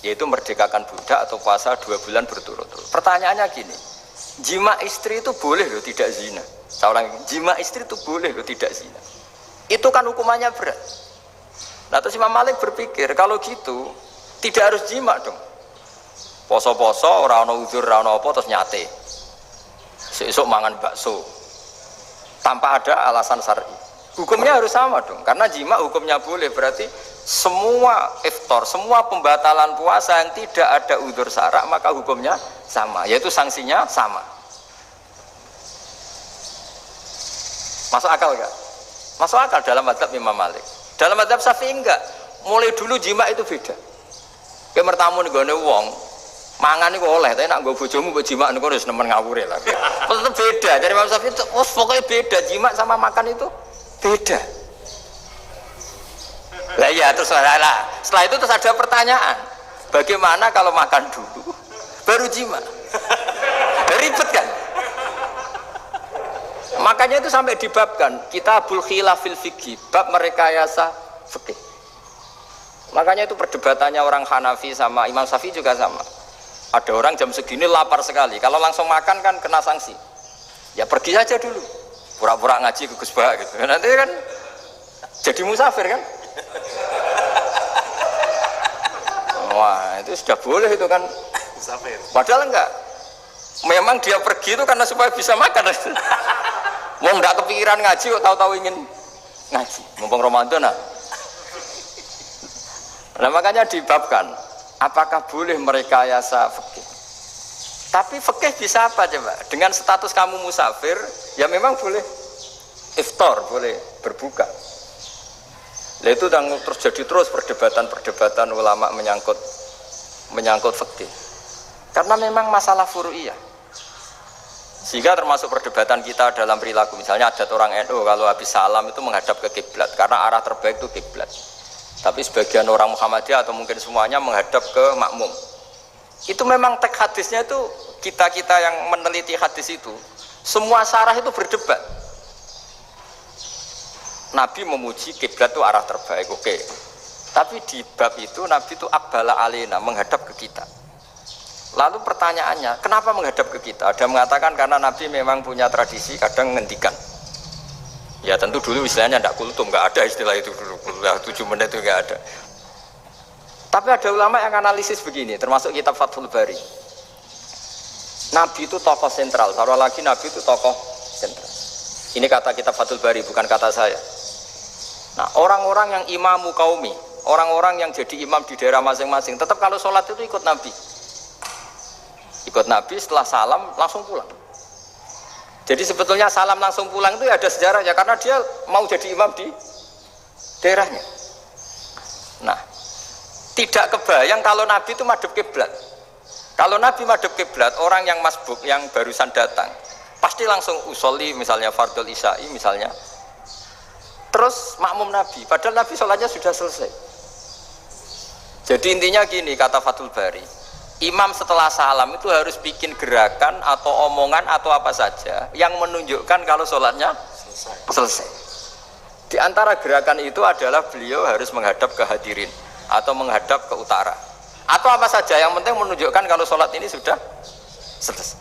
yaitu merdekakan budak atau puasa 2 bulan berturut-turut. Pertanyaannya gini, jima istri itu boleh loh tidak zina. Seorang jima istri itu boleh loh tidak zina. Itu kan hukumannya berat. Nah terus Imam Malik berpikir kalau gitu tidak harus jima dong. Poso-poso, ora ana uzur, ora ana apa terus nyate. Sesuk mangan bakso. Tanpa ada alasan syar'i. Hukumnya harus sama dong. Karena jima hukumnya boleh, berarti semua iftar, semua pembatalan puasa yang tidak ada uzur syara' maka hukumnya sama, yaitu sanksinya sama. Masuk akal enggak? Masuk akal dalam mazhab Imam Malik. Dalam mazhab Syafi'i enggak. Mulai dulu jima itu beda. Kayak mertamu nih gone wong, mangan itu oleh, tapi nak gue bojomu gue jima nih harus nemen ngawur lah. Tetap beda. Dari Imam Syafi'i itu, pokoknya beda, jima sama makan itu beda. Lah ya terus lah. Setelah itu terus ada pertanyaan, bagaimana kalau makan dulu baru jima? Ribet kan? Makanya itu sampai dibabkan Kitabul Khilafil Fiqhi, bab merekayasa fikih. Makanya itu perdebatannya orang Hanafi sama Imam Syafi'i juga sama. Ada orang jam segini lapar sekali, kalau langsung makan kan kena sanksi. Ya pergi saja dulu. Pura-pura ngaji ke Gus Bah gitu. Nanti kan jadi musafir kan? Wah, itu sudah boleh itu kan. Musafir. Padahal enggak. Memang dia pergi itu karena supaya bisa makan. Mau enggak kepikiran ngaji kok tahu-tahu ingin ngaji. Mumpung Ramadan nah. Nah makanya dibabkan, apakah boleh merekayasa fikih? Tapi fikih bisa apa coba? Dengan status kamu musafir, ya memang boleh iftar, boleh berbuka. Nah itu terjadi terus perdebatan ulama menyangkut fikih. Karena memang masalah furu'iyah. Sehingga termasuk perdebatan kita dalam perilaku. Misalnya adat orang NU kalau habis salam itu menghadap ke kiblat karena arah terbaik itu kiblat. Tapi sebagian orang Muhammadiyah atau mungkin semuanya menghadap ke makmum. Itu memang teks hadisnya itu kita yang meneliti hadis itu semua syarah itu berdebat. Nabi memuji kiblat itu arah terbaik, oke. Tapi di bab itu Nabi itu aqbala alaina, menghadap ke kita. Lalu pertanyaannya, kenapa menghadap ke kita? Ada mengatakan karena Nabi memang punya tradisi kadang ngendikan. Ya tentu dulu istilahnya tidak kultum, nggak ada istilah itu dulu, 7 menit itu nggak ada. Tapi ada ulama yang analisis begini, termasuk kitab Fathul Bari. Nabi itu tokoh sentral, taruh lagi Nabi itu tokoh sentral. Ini kata kitab Fathul Bari, bukan kata saya. Nah orang-orang yang imamu kaumi, orang-orang yang jadi imam di daerah masing-masing, tetap kalau sholat itu ikut Nabi. Ikut Nabi setelah salam langsung pulang. Jadi sebetulnya salam langsung pulang itu ada sejarahnya karena dia mau jadi imam di daerahnya. Nah, tidak kebayang kalau Nabi itu madhep kiblat. Kalau Nabi madhep kiblat, orang yang masbuk yang barusan datang pasti langsung usolli misalnya fardhu isya'i misalnya. Terus makmum Nabi, padahal Nabi sholatnya sudah selesai. Jadi intinya gini kata Fathul Bari. Imam setelah salam itu harus bikin gerakan atau omongan atau apa saja yang menunjukkan kalau sholatnya selesai. Di antara gerakan itu adalah beliau harus menghadap ke hadirin atau menghadap ke utara atau apa saja yang penting menunjukkan kalau sholat ini sudah selesai.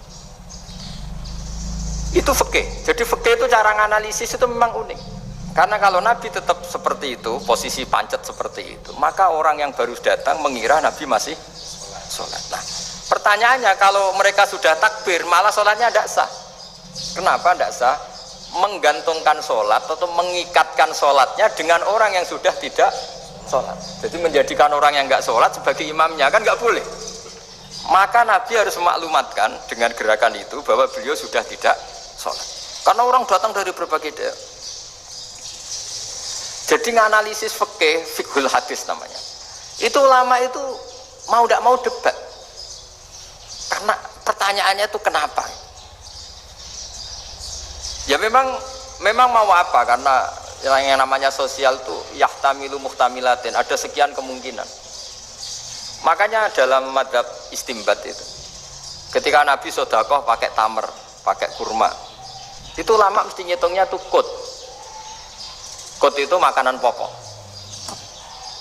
Itu fikih. Jadi fikih itu cara menganalisis itu memang unik. Karena kalau Nabi tetap seperti itu, posisi pancet seperti itu, maka orang yang baru datang mengira Nabi masih sholat. Nah, pertanyaannya kalau mereka sudah takbir, malah sholatnya tidak sah. Kenapa tidak sah? Menggantungkan sholat atau mengikatkan sholatnya dengan orang yang sudah tidak sholat. Jadi menjadikan orang yang nggak sholat sebagai imamnya kan nggak boleh. Maka Nabi harus memaklumatkan dengan gerakan itu bahwa beliau sudah tidak sholat. Karena orang datang dari berbagai daerah. Jadi nganalisis fikih, fiqhul hadis namanya. Itu ulama itu mau tidak mau debat. Karena pertanyaannya itu kenapa? Ya memang mau apa? Karena yang namanya sosial itu yahtamilu muhtamilatin, ada sekian kemungkinan. Makanya dalam madhab istimbat itu, ketika Nabi sodakoh pakai tamer, pakai kurma, itu ulama mesti ngitungnya tuh kut. Kut itu makanan pokok.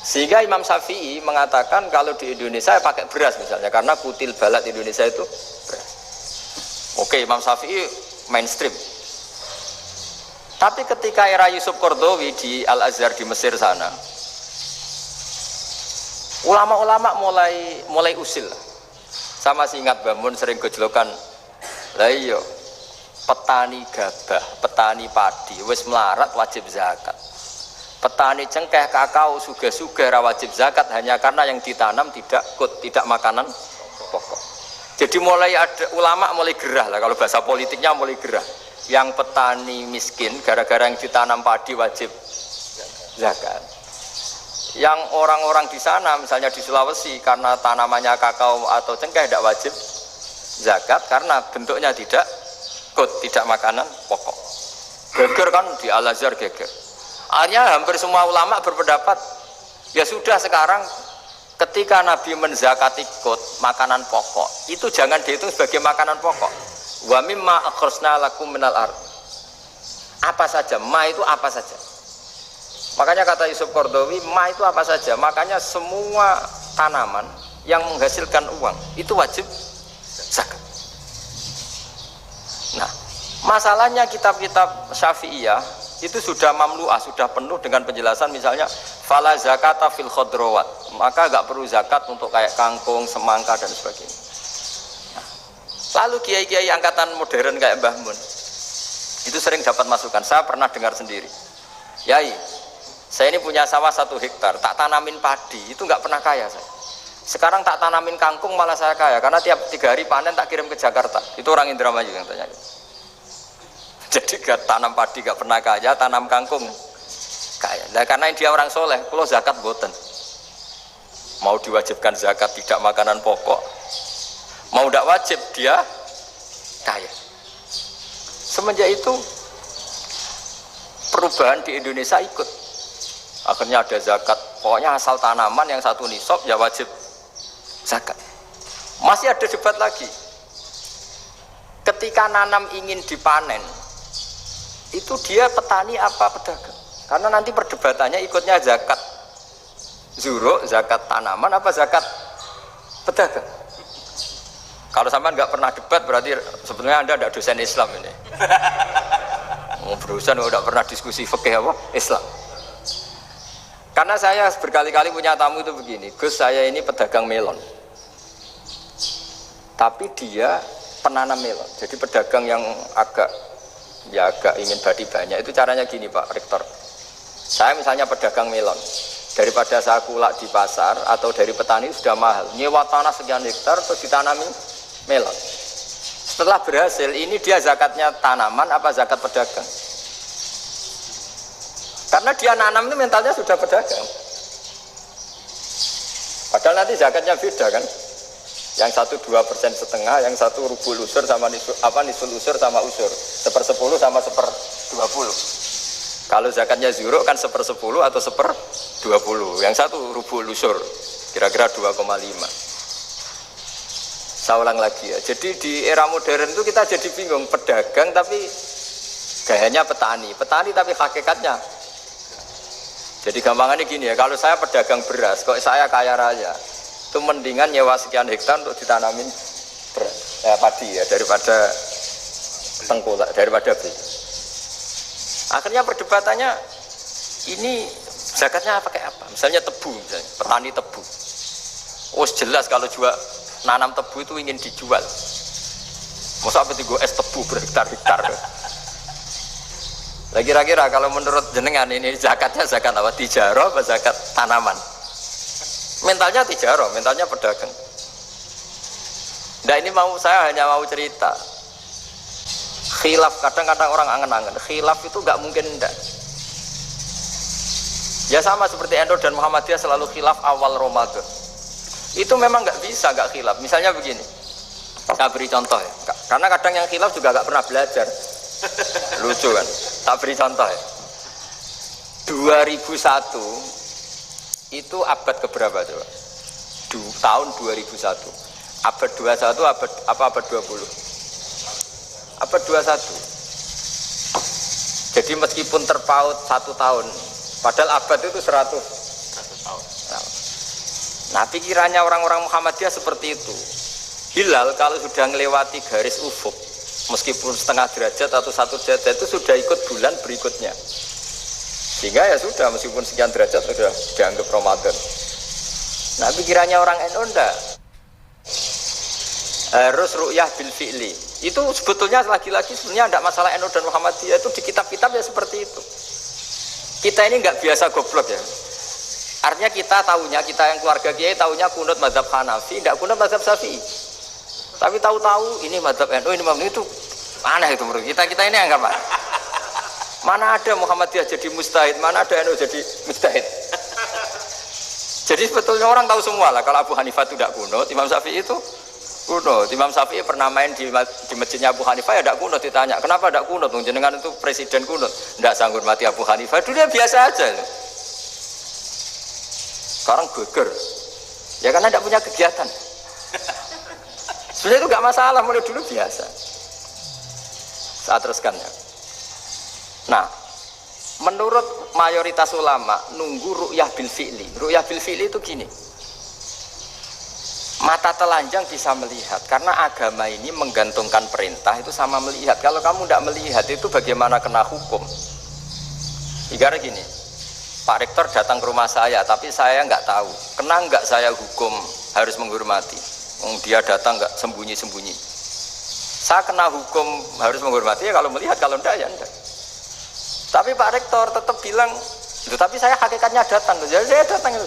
Sehingga Imam Syafi'i mengatakan kalau di Indonesia pakai beras misalnya, karena kutil balat Indonesia itu beras. Oke, Imam Syafi'i mainstream. Tapi ketika era Yusuf Qaradawi di Al-Azhar di Mesir sana, ulama-ulama mulai usil. Sama sih ingat Bamun sering gejlokan, lah iya petani gabah, petani padi wis melarat wajib zakat. Petani cengkeh, kakao, suga-suga wajib zakat hanya karena yang ditanam tidak tidak makanan pokok. Jadi mulai ada ulama mulai gerah lah, kalau bahasa politiknya mulai gerah. Yang petani miskin gara-gara yang ditanam padi wajib zakat. Yang orang-orang di sana misalnya di Sulawesi karena tanamannya kakao atau cengkeh tidak wajib zakat karena bentuknya tidak makanan pokok. Geger kan di Al-Azhar geger. Akhirnya hampir semua ulama berpendapat ya sudah sekarang ketika Nabi menzakati makanan pokok itu jangan dihitung sebagai makanan pokok. Wa mimma akhrsna lakum minal ard. Apa saja, ma itu apa saja. Makanya kata Yusuf Qaradawi, ma itu apa saja. Makanya semua tanaman yang menghasilkan uang itu wajib zakat. Nah, Masalahnya kitab-kitab Syafi'iyah itu sudah mamlu'ah, sudah penuh dengan penjelasan misalnya fala zakata fil khadrawat, maka enggak perlu zakat untuk kayak kangkung, semangka dan sebagainya. Lalu kiai-kiai angkatan modern kayak Mbah Mun itu sering dapat masukan. Saya pernah dengar sendiri, Yai, saya ini punya sawah 1 hektar, tak tanamin padi, itu nggak pernah kaya saya. Sekarang tak tanamin kangkung malah saya kaya, karena tiap 3 hari panen tak kirim ke Jakarta. Itu orang Indramayu yang tanya. Jadi gak tanam padi gak pernah kaya, tanam kangkung kaya. Nah, karena dia orang soleh, kalau zakat boten. Mau diwajibkan zakat tidak makanan pokok, mau tidak wajib dia kaya. Semenjak itu perubahan di Indonesia ikut. Akhirnya ada zakat, pokoknya asal tanaman yang 1 nisab ya wajib zakat. Masih ada debat lagi. Ketika nanam ingin dipanen, itu dia petani apa pedagang? Karena nanti perdebatannya ikutnya zakat zuruk, zakat tanaman apa zakat pedagang. Kalau sampean nggak pernah debat berarti sebenarnya Anda tidak dosen Islam ini. Mau berusaha nggak pernah diskusi fikih apa Islam. Karena saya berkali-kali punya tamu itu begini, Gus saya ini pedagang melon, tapi dia penanam melon, jadi pedagang yang agak ingin badi banyak. Itu caranya gini Pak Rektor, saya misalnya pedagang melon, daripada saya kulak di pasar atau dari petani sudah mahal, nyewa tanah sekian hektar terus ditanami melon. Setelah berhasil, ini dia zakatnya tanaman apa zakat pedagang? Karena dia nanam itu mentalnya sudah pedagang. Padahal nanti zakatnya beda kan? Yang 1 2,5%, yang 1 rubul usur sama nisul usur sama usur, 1/10 sama 1/20. Kalau zakatnya zuruk kan 1/10 atau 1/20. Yang 1 rubul usur, kira-kira 2,5. Saya ulang lagi ya. Jadi di era modern itu kita jadi bingung, pedagang tapi gayanya petani tapi hakikatnya. Jadi gampangannya gini ya, kalau saya pedagang beras, kok saya kaya raya, itu mendingan nyewa sekian hektar untuk ditanamin beras, padi ya, daripada tengkulak, daripada beli. Akhirnya perdebatannya ini zakatnya pakai apa? Misalnya tebu, misalnya petani tebu. Oh jelas kalau jual nanam tebu itu ingin dijual. Masa apa itu es tebu berhektar-hektar? Lah kira-kira kalau menurut jenengan ini zakatnya zakat apa? Tijarah apa zakat tanaman? Mentalnya tijarah, mentalnya pedagang. Nah ini saya hanya mau cerita. Khilaf, kadang-kadang orang angen-angen. Khilaf itu nggak mungkin enggak. Ya sama seperti NU dan Muhammadiyah selalu khilaf awal Ramadan. Itu memang nggak bisa nggak khilaf. Misalnya begini, saya beri contoh ya. Karena kadang yang khilaf juga nggak pernah belajar. Lucu kan? Tak beri contoh ya. 2001 itu abad keberapa coba? Tahun 2001. Abad 21 abad 20? Abad 21. Jadi meskipun terpaut 1 tahun, padahal abad itu 100 tahun. Nah pikirannya orang-orang Muhammadiyah seperti itu. Hilal kalau sudah melewati garis ufuk, meskipun setengah derajat atau 1 derajat itu sudah ikut bulan berikutnya, sehingga ya sudah meskipun sekian derajat sudah dianggap Ramadan. Nah pikirannya orang NU enggak, harus ru'yah bil fi'li. Itu sebetulnya lagi-lagi sebenarnya enggak masalah NU dan Muhammadiyah, itu di kitab-kitab ya seperti itu. Kita ini enggak biasa goblok ya. Artinya kita tahunya, kita yang keluarga kiai tahunya kunut mazhab Hanafi, enggak kunut mazhab Syafi'i. Tapi tahu-tahu ini mazhab NU, ini mazhab itu aneh itu menurut kita ini anggap apa? Mana ada Muhammadiyah jadi mustahid, mana ada NU jadi mustahid. Jadi sebetulnya orang tahu semua lah kalau Abu Hanifah itu tidak kunut, Imam Syafi'i itu kunut. Imam Syafi'i pernah main di masjidnya Abu Hanifah ya tidak kunut, ditanya kenapa tidak kunut? Jenengan itu presiden kunut, tidak sanggup mati Abu Hanifah. Dulu biasa aja. Sekarang geger, ya karena tidak punya kegiatan. Sebenarnya itu nggak masalah, mulai dulu biasa. Saya teruskan ya. Nah, menurut mayoritas ulama nunggu ru'yah bil fi'li. Ru'yah bil fi'li itu gini. Mata telanjang bisa melihat karena agama ini menggantungkan perintah itu sama melihat. Kalau kamu tidak melihat itu bagaimana kena hukum? Ibarat gini, Pak Rektor datang ke rumah saya tapi saya nggak tahu, kena nggak saya hukum harus menghormati? Dia datang nggak sembunyi-sembunyi, saya kena hukum harus menghormati ya kalau melihat, kalau enggak ya enggak. Tapi Pak Rektor tetap bilang, tapi saya hakikatnya datang, jadi saya datang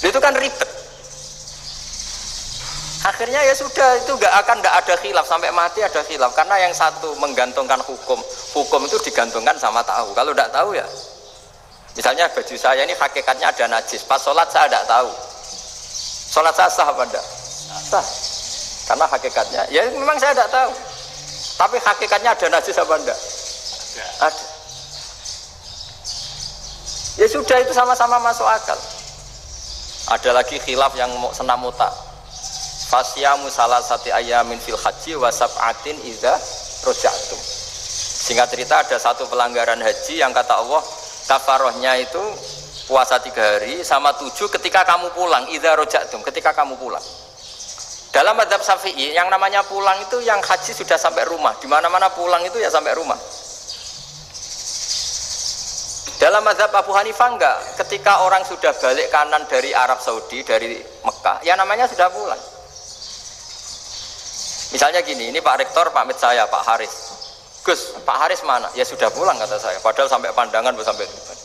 itu kan ribet. Akhirnya ya sudah, itu nggak ada khilaf sampai mati, ada khilaf karena yang satu menggantungkan hukum itu digantungkan sama tahu. Kalau tidak tahu ya, misalnya baju saya ini hakikatnya ada najis, pas sholat saya tidak tahu, sholat saya sah apa enggak? Sah, karena hakikatnya ya memang saya tidak tahu, tapi hakikatnya ada najis apa enggak? Ada. Ya sudah, itu sama-sama masuk akal. Ada lagi khilaf yang senam otak. Fasyamu salasati ayamin fil haji wa sab'atin idza raja'tum. Singkat cerita ada satu pelanggaran haji yang kata Allah kafarohnya itu puasa 3 hari sama 7 ketika kamu pulang, idza raja'tum, ketika kamu pulang. Dalam mazhab Syafi'i yang namanya pulang itu yang haji sudah sampai rumah. Di mana-mana pulang itu ya sampai rumah. Dalam mazhab Abu Hanifah enggak, ketika orang sudah balik kanan dari Arab Saudi, dari Mekah, ya namanya sudah pulang. Misalnya gini, ini Pak Rektor pamit saya, Pak Haris. Gus, Pak Haris mana? Ya sudah pulang kata saya, padahal sampai pandangan sampai depan.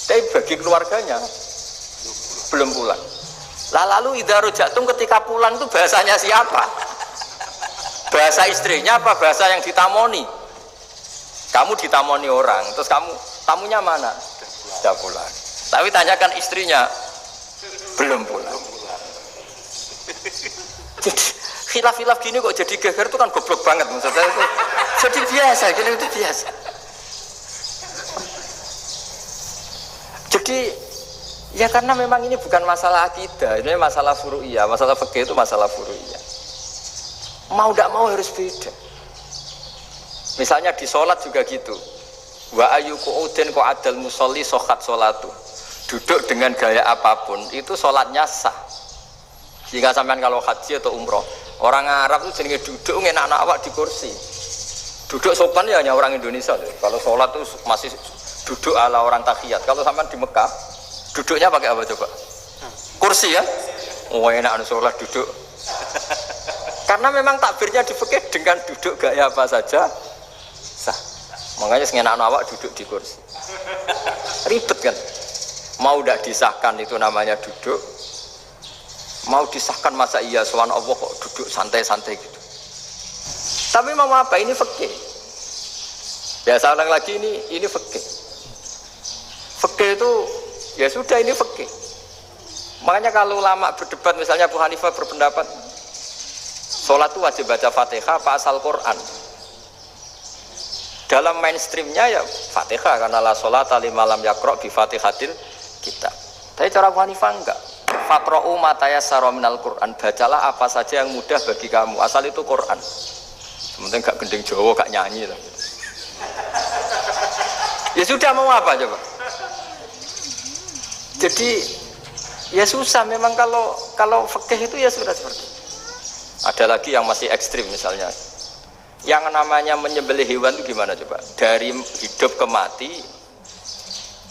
Tapi bagi keluarganya belum pulang. Lalu idza raja'tum ketika pulang itu bahasanya siapa? Bahasa istrinya apa bahasa yang ditamoni? Kamu ditamoni orang, terus kamu tamunya mana? Sudah pulang. Tapi tanyakan istrinya, belum pulang. Jadi khilaf-khilaf gini kok jadi geger itu kan goblok banget maksudnya itu. Jadi biasa, gini itu biasa. Jadi ya karena memang ini bukan masalah akidah, ini masalah furu'iyah, masalah fikih itu masalah furu'iyah. Mau tidak mau harus beda. Misalnya di sholat juga gitu. Wa ayyuqu'udin qa'adal musolli sohat sholatu. Duduk dengan gaya apapun itu sholatnya sah. Sehingga sampean kalau haji atau umroh, orang Arab itu jenenge duduk enak-enak awak di kursi. Duduk sopan ya hanya orang Indonesia. Kalau sholat itu masih duduk ala orang tahiyat. Kalau sampean di Mekah, duduknya pakai apa coba? Kursi ya? Oh enak sholat duduk. Karena memang takbirnya di fikih dengan duduk gaya apa saja sah. Makanya sengenak-enak awak duduk di kursi. Ribet kan? Mau tidak disahkan itu namanya duduk. Mau disahkan masa iya soal Allah kok duduk santai-santai gitu. Tapi mau apa? Ini fikih. Biasa orang lagi ini fikih. Fikih itu ya sudah, ini fikih. Makanya kalau ulama berdebat, misalnya Abu Hanifah berpendapat sholat itu wajib baca Fatihah apa asal Quran. Dalam mainstreamnya ya Fatihah karena la sholata liman lam yaqra bi Fatihatil kitab. Tapi cara Abu Hanifah enggak. Faqra'u ma tayassara minal Qur'an, bacalah apa saja yang mudah bagi kamu, asal itu Quran. Sementing gak gending Jawa, gak nyanyi lah. Ya sudah, mau apa coba? Jadi ya susah memang kalau fikih itu ya sudah seperti itu. Ada lagi yang masih ekstrim misalnya. Yang namanya menyembelih hewan itu gimana coba? Dari hidup ke mati,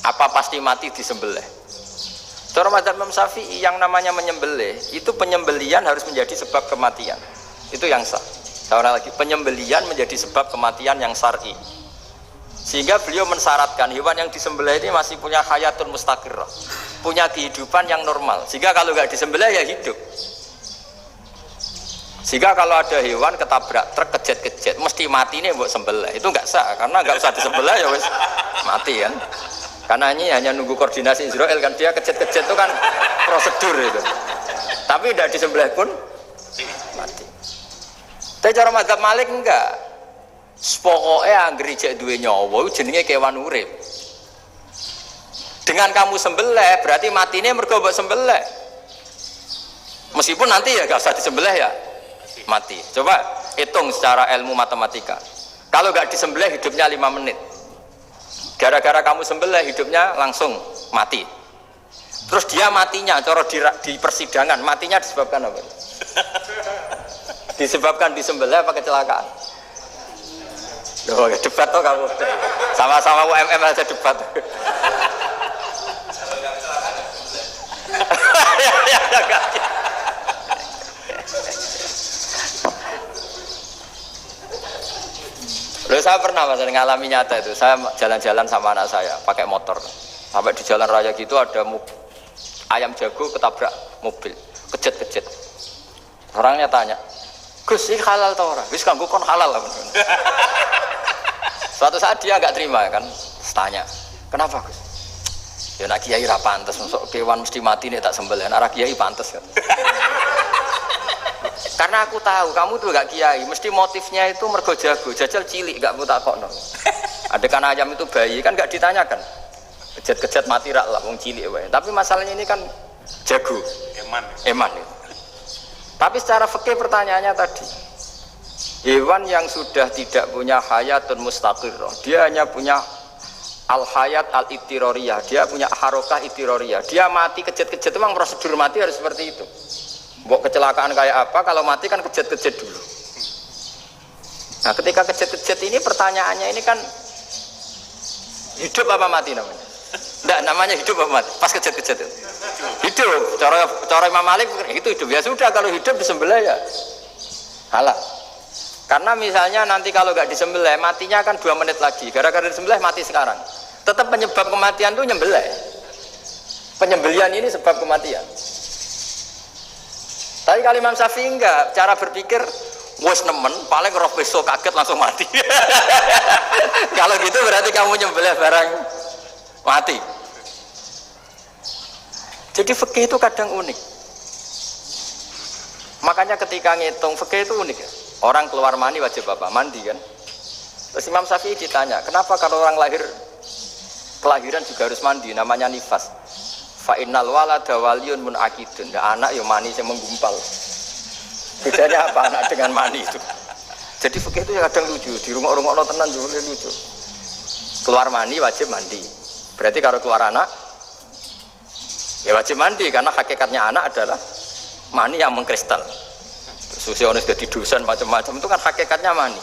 apa pasti mati disembelih? Cara mazhab Imam Syafi'i yang namanya menyembelih itu penyembelian harus menjadi sebab kematian. Itu yang sah. Seorang lagi, penyembelian menjadi sebab kematian yang syar'i. Sehingga beliau mensyaratkan hewan yang disembelih ini masih punya hayatun mustaqirrah, punya kehidupan yang normal. Sehingga kalau nggak disembelih ya hidup. Sehingga kalau ada hewan ketabrak truk kejet-kejet mesti mati nih buat sembelih. Itu nggak sah karena nggak usah disembelih ya wes mati kan. Karena ini hanya nunggu koordinasi Israel kan, dia kejet-kejet itu kan prosedur itu. Tapi tidak disembelih pun mati. Tapi cara mazhab Malik enggak. Pokoknya anggere jek duwe nyawa jenenge kewan urip. Dengan kamu sembelih berarti matine mergo mbok sembelih. Meskipun nanti ya enggak usah disembelih ya mati. Coba hitung secara ilmu matematika. Kalau enggak disembelih hidupnya 5 menit. Gara-gara kamu sembelih hidupnya langsung mati. Terus dia matinya, cara di persidangan, matinya disebabkan apa? Disebabkan disembelih apa kecelakaan? Loh, debat toh kamu. Sama-sama UMM aja debat. Loh, saya pernah mas ngalami nyata itu. Saya jalan-jalan sama anak saya pakai motor. Sampai di jalan raya gitu ada ayam jago ketabrak mobil, kejet-kejet. Orangnya tanya, Gus, ini halal tau orang? Wis kanggo kon halal lah. Suatu saat dia nggak terima kan, tanya, kenapa Gus? Ya nak kiai ra pantes, masuk kewan mesti mati nih tak sembelih. Nak kiai pantes kan? Karena aku tahu kamu tuh gak kiai, mesti motifnya itu mergo jago, jajal cilik gak buta kok no. Adekan ayam itu bayi kan gak ditanyakan, kejet-kejet mati rak lah, wong cilik wae. Tapi masalahnya ini kan jago, eman itu. Tapi secara fikih pertanyaannya tadi, hewan yang sudah tidak punya hayatun mustaqirrah, dia hanya punya al-hayat al-ittiroriyah, dia punya harokah ittiroriyah, dia mati kejet-kejet, memang prosedur mati harus seperti itu. Mbok kecelakaan kayak apa, kalau mati kan kejet-kejet dulu. Nah ketika kejet-kejet ini pertanyaannya ini kan hidup apa mati namanya? Enggak, namanya hidup apa mati? Pas kejet-kejet itu hidup, cara Imam Malik itu hidup. Ya sudah, kalau hidup disembelih ya halal. Karena misalnya nanti kalau nggak disembelih matinya kan 2 menit lagi, gara-gara disembelih mati sekarang. Tetap penyebab kematian itu nyembelih. Penyembelian ini sebab kematian. Tapi kalau Imam Syafi'i enggak, cara berpikir wes nemen, paling roh besok kaget langsung mati. Kalau gitu berarti kamu nyembelih barang mati. Jadi fikih itu kadang unik. Makanya ketika ngitung fikih itu unik ya. Orang keluar mani wajib apa? Mandi kan. Terus Imam Syafi'i ditanya, kenapa kalau orang kelahiran juga harus mandi? Namanya nifas. Fa innal walada waliyun munakidun. Ya, anak ya mani yang menggumpal. Bedanya apa anak dengan mani itu? Jadi fikih itu ya kadang lucu. Di rumah-rumah tenan juga lucu. Keluar mani wajib mandi. Berarti kalau keluar anak ya wajib mandi, karena hakikatnya anak adalah mani yang mengkristal. Susionis jadi dosen macam-macam itu kan hakikatnya mani.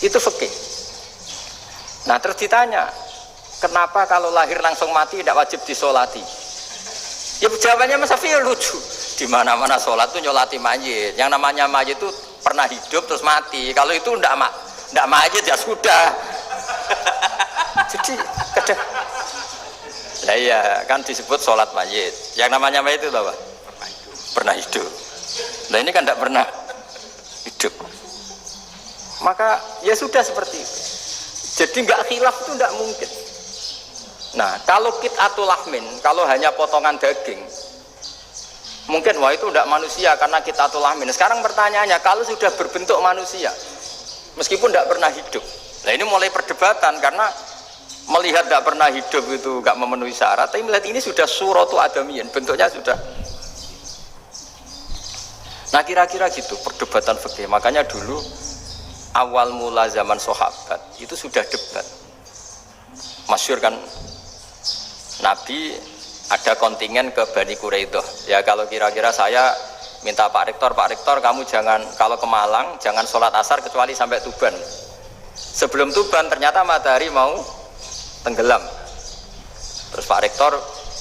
Itu fikih. Nah terus ditanya, kenapa kalau lahir langsung mati tidak wajib disolati? Ya jawabannya Mas Syafi'i lucu. Di mana-mana sholat itu nyolati mayit. Yang namanya mayit itu pernah hidup terus mati. Kalau itu tidak mayit ya sudah. Jadi kadang, lah iya kan disebut sholat mayit. Yang namanya mayit itu apa? Pernah hidup. Nah ini kan tidak pernah hidup. Maka ya sudah seperti itu. Jadi nggak khilaf itu tidak mungkin. Nah kalau qit'atul lahmin, kalau hanya potongan daging, mungkin wah itu tidak manusia karena qit'atul lahmin. Sekarang pertanyaannya, kalau sudah berbentuk manusia, meskipun tidak pernah hidup, nah ini mulai perdebatan karena melihat tidak pernah hidup itu nggak memenuhi syarat. Tapi melihat ini sudah suratu adamiyin, bentuknya sudah. Nah kira-kira gitu perdebatan fikih. Makanya dulu awal mula zaman sahabat itu sudah debat. Masyhur kan, Nabi ada kontingen ke Bani Quraidah. Ya kalau kira-kira saya minta Pak Rektor kamu jangan, kalau ke Malang jangan sholat asar kecuali sampai Tuban. Sebelum Tuban ternyata matahari mau tenggelam. Terus Pak Rektor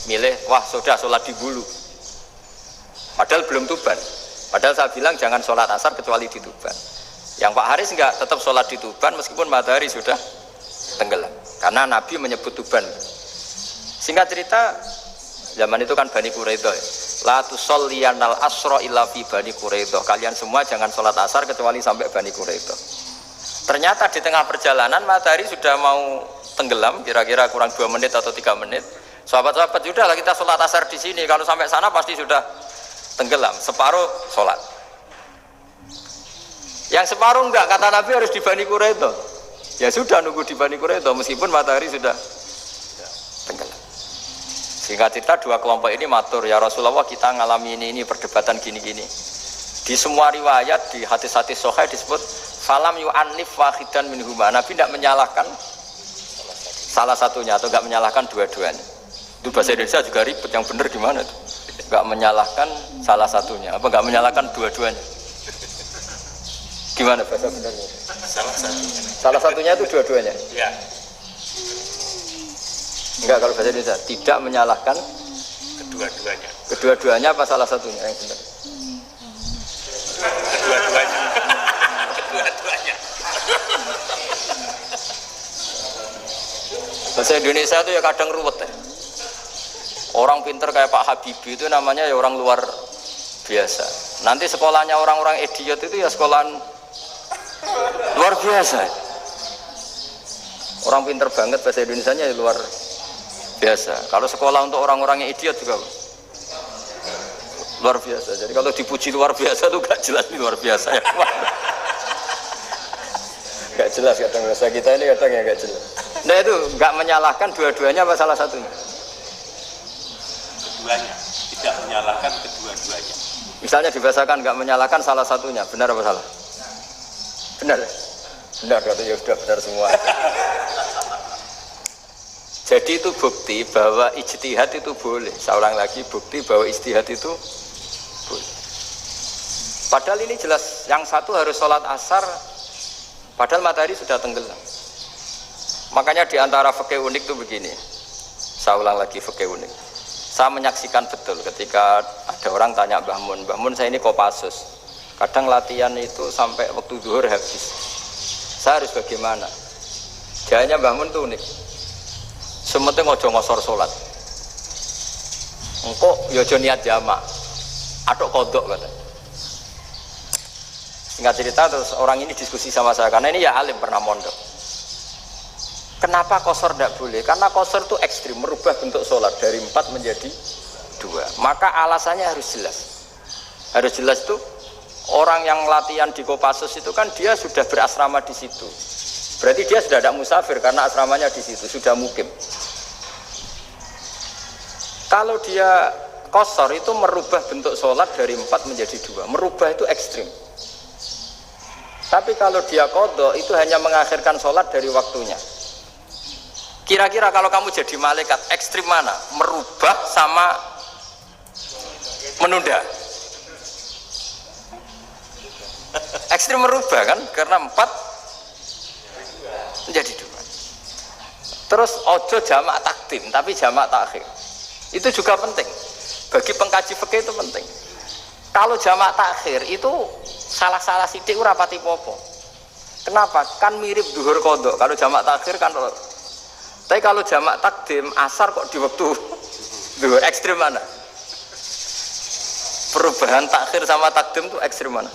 milih, wah sudah sholat di Bulu. Padahal belum Tuban. Padahal saya bilang jangan sholat asar kecuali di Tuban. Yang Pak Haris enggak, tetap sholat di Tuban meskipun matahari sudah tenggelam. Karena Nabi menyebut Tuban. Singkat cerita, zaman itu kan Bani Quraidah. La tusolliyanal asra illa fi Bani Quraidah. Kalian semua jangan sholat asar kecuali sampai Bani Quraidah. Ternyata di tengah perjalanan matahari sudah mau tenggelam, kira-kira kurang 2 menit atau 3 menit. Sahabat-sahabat, sudahlah kita sholat asar di sini. Kalau sampai sana pasti sudah tenggelam, separuh sholat. Yang separuh enggak, kata Nabi harus di Bani Quraidah. Ya sudah nunggu di Bani Quraidah meskipun matahari sudah tenggelam. Sehingga cerita 2 kelompok ini matur, ya Rasulullah kita ngalami ini perdebatan gini-gini. Di semua riwayat, di hadis-hadis sahih disebut falam yu'annif wahidan minhuma. Nabi tidak menyalahkan salah satunya atau enggak menyalahkan dua-duanya. Itu bahasa Indonesia juga ribet, yang benar gimana tuh? Enggak menyalahkan salah satunya, apa enggak menyalahkan dua-duanya? Gimana bahasa benernya? Salah satunya. Salah satunya itu dua-duanya? Ya. Enggak, kalau bahasa Indonesia tidak menyalahkan Kedua-duanya. kedua-duanya apa salah satunya yang benar? Kedua-duanya. Kedua-duanya. Bahasa Indonesia itu ya kadang ruwet ya. Orang pinter kayak Pak Habibie itu namanya ya orang luar biasa. Nanti sekolahnya orang-orang idiot itu ya sekolahan luar biasa. Orang pinter banget bahasa Indonesianya ya luar biasa. Kalau sekolah untuk orang-orang yang idiot juga luar biasa. Jadi kalau dipuji luar biasa itu gak jelas ini luar biasa ya. Gak jelas kadang bahasa kita ini kadang ya gak jelas. Nah itu gak menyalahkan dua-duanya apa salah satunya? Keduanya. Tidak menyalahkan kedua-duanya. Misalnya dibahasakan gak menyalahkan salah satunya, benar apa salah? Benar. Benar katanya sudah benar semua. Jadi itu bukti bahwa ijtihad itu boleh. Saya ulang lagi, bukti bahwa ijtihad itu boleh. Padahal ini jelas, yang satu harus sholat asar, padahal matahari sudah tenggelam. Makanya di antara fikih unik itu begini. Saya ulang lagi fikih unik. Saya menyaksikan betul ketika ada orang tanya Mbah Mun saya ini Kopassus. Kadang latihan itu sampai waktu zuhur habis. Saya harus bagaimana? Jawabnya Mbah Mun itu unik. Sementing ojo ngosor sholat. Engkau yojo niat jamak, atok kodok kata. Singkat cerita terus orang ini diskusi sama saya karena ini ya alim pernah mondok. Kenapa kosor tidak boleh? Karena kosor itu ekstrim, merubah bentuk sholat dari 4 menjadi 2. Maka alasannya harus jelas. Harus jelas itu orang yang latihan di Kopassus itu kan dia sudah berasrama di situ. Berarti dia sudah tidak musafir karena asramanya di situ, sudah mukim. Kalau dia kosor itu merubah bentuk sholat dari 4 menjadi 2. Merubah itu ekstrim. Tapi kalau dia qadha itu hanya mengakhirkan sholat dari waktunya. Kira-kira kalau kamu jadi malaikat ekstrim mana? Merubah sama menunda? Ekstrim merubah kan? Karena 4 menjadi 2. Terus ojo jamak takdim tapi jamak takhir. Itu juga penting. Bagi pengkaji fikih itu penting. Kalau jamak takhir itu salah-salah sidik ora pati popo. Kenapa? Kan mirip duhur qadha. Kalau jamak takhir kan. Tapi kalau jamak takdim asar kok di waktu duhur, ekstrim mana? Perubahan takhir sama takdim itu ekstrim mana?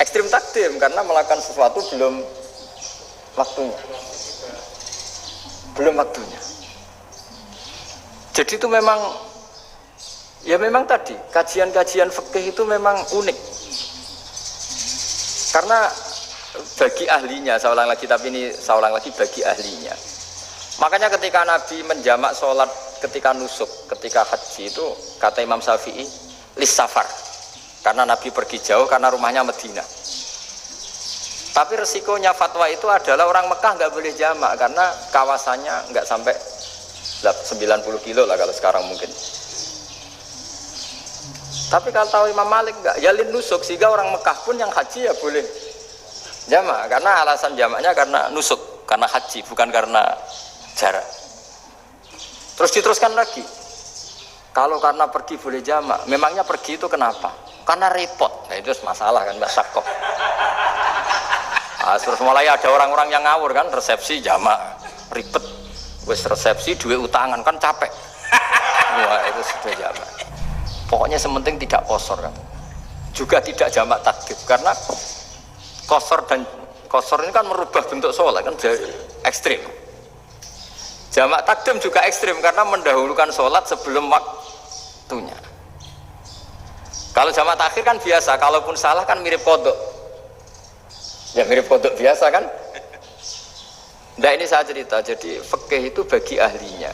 Ekstrim takdim karena melakukan sesuatu belum waktunya. Belum waktunya. Jadi itu memang ya memang tadi kajian-kajian fikih itu memang unik. Karena bagi ahlinya, saya ulang lagi tapi ini saya ulang lagi bagi ahlinya. Makanya ketika Nabi menjamak sholat ketika nusuk, ketika haji itu kata Imam Syafi'i lis safar. Karena Nabi pergi jauh karena rumahnya Madinah. Tapi resikonya fatwa itu adalah orang Mekah nggak boleh jamak karena kawasannya nggak sampai 90 kilo lah kalau sekarang mungkin. Tapi kalau tahu Imam Malik nggak, yalin nusuk sehingga orang Mekah pun yang haji ya boleh jamak karena alasan jamaknya karena nusuk, karena haji bukan karena jarak. Terus diteruskan lagi. Kalau karena pergi boleh jamak, memangnya pergi itu kenapa? Karena repot. Nah itu masalah kan Mbak Sakoh. Nah, terus mulai ada orang-orang yang ngawur kan resepsi jamak ribet. Wes resepsi duit utangan kan capek. Wah itu sudah jamak. Pokoknya sementing tidak kosor kan. Juga tidak jamak takdim karena kosor ini kan merubah bentuk sholat kan jadi ekstrim. Jamak takdim juga ekstrim karena mendahulukan sholat sebelum waktunya. Kalau jamak takhir kan biasa, kalaupun salah kan mirip kodok. Ya mirip kodok biasa kan. Nah ini saya cerita, jadi fikih itu bagi ahlinya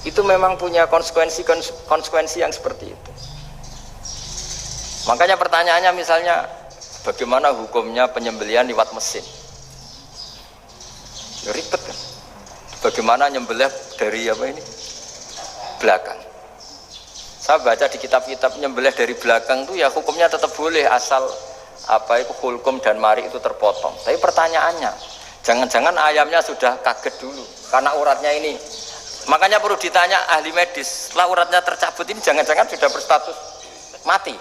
itu memang punya konsekuensi yang seperti itu. Makanya pertanyaannya misalnya bagaimana hukumnya penyembelihan liwat mesin? Ya, ribet kan? bagaimana nyembelih dari apa ini? Belakang. Saya baca di kitab-kitab nyembelih dari belakang itu ya hukumnya tetap boleh asal apa itu hulkum dan mari itu terpotong. Tapi pertanyaannya, jangan-jangan ayamnya sudah kaget dulu karena uratnya ini. Makanya perlu ditanya ahli medis, setelah uratnya tercabut ini jangan-jangan sudah berstatus mati.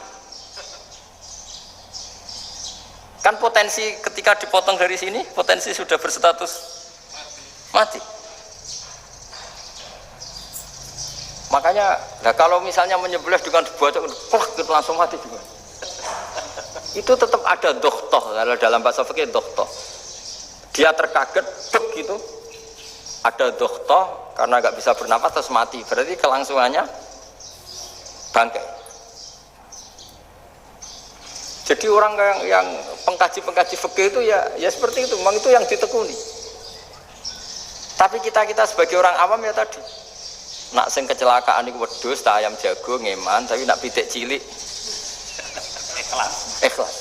Kan potensi ketika dipotong dari sini, potensi sudah berstatus mati. Makanya, nah kalau misalnya menyembelih dengan dibaca, plak gitu langsung mati juga. Itu tetap ada dohtoh, kalau dalam bahasa fikih dohtoh. Dia terkaget, begitu, ada dohtoh karena nggak bisa bernapas terus mati. Berarti kelangsungannya bangkai. Jadi orang yang pengkaji fikih itu ya seperti itu, memang itu yang ditekuni. Tapi kita sebagai orang awam ya tadi, nak sing kecelakaan itu wedhus, tak ayam jago ngeman, tapi nak pitik cilik ikhlas.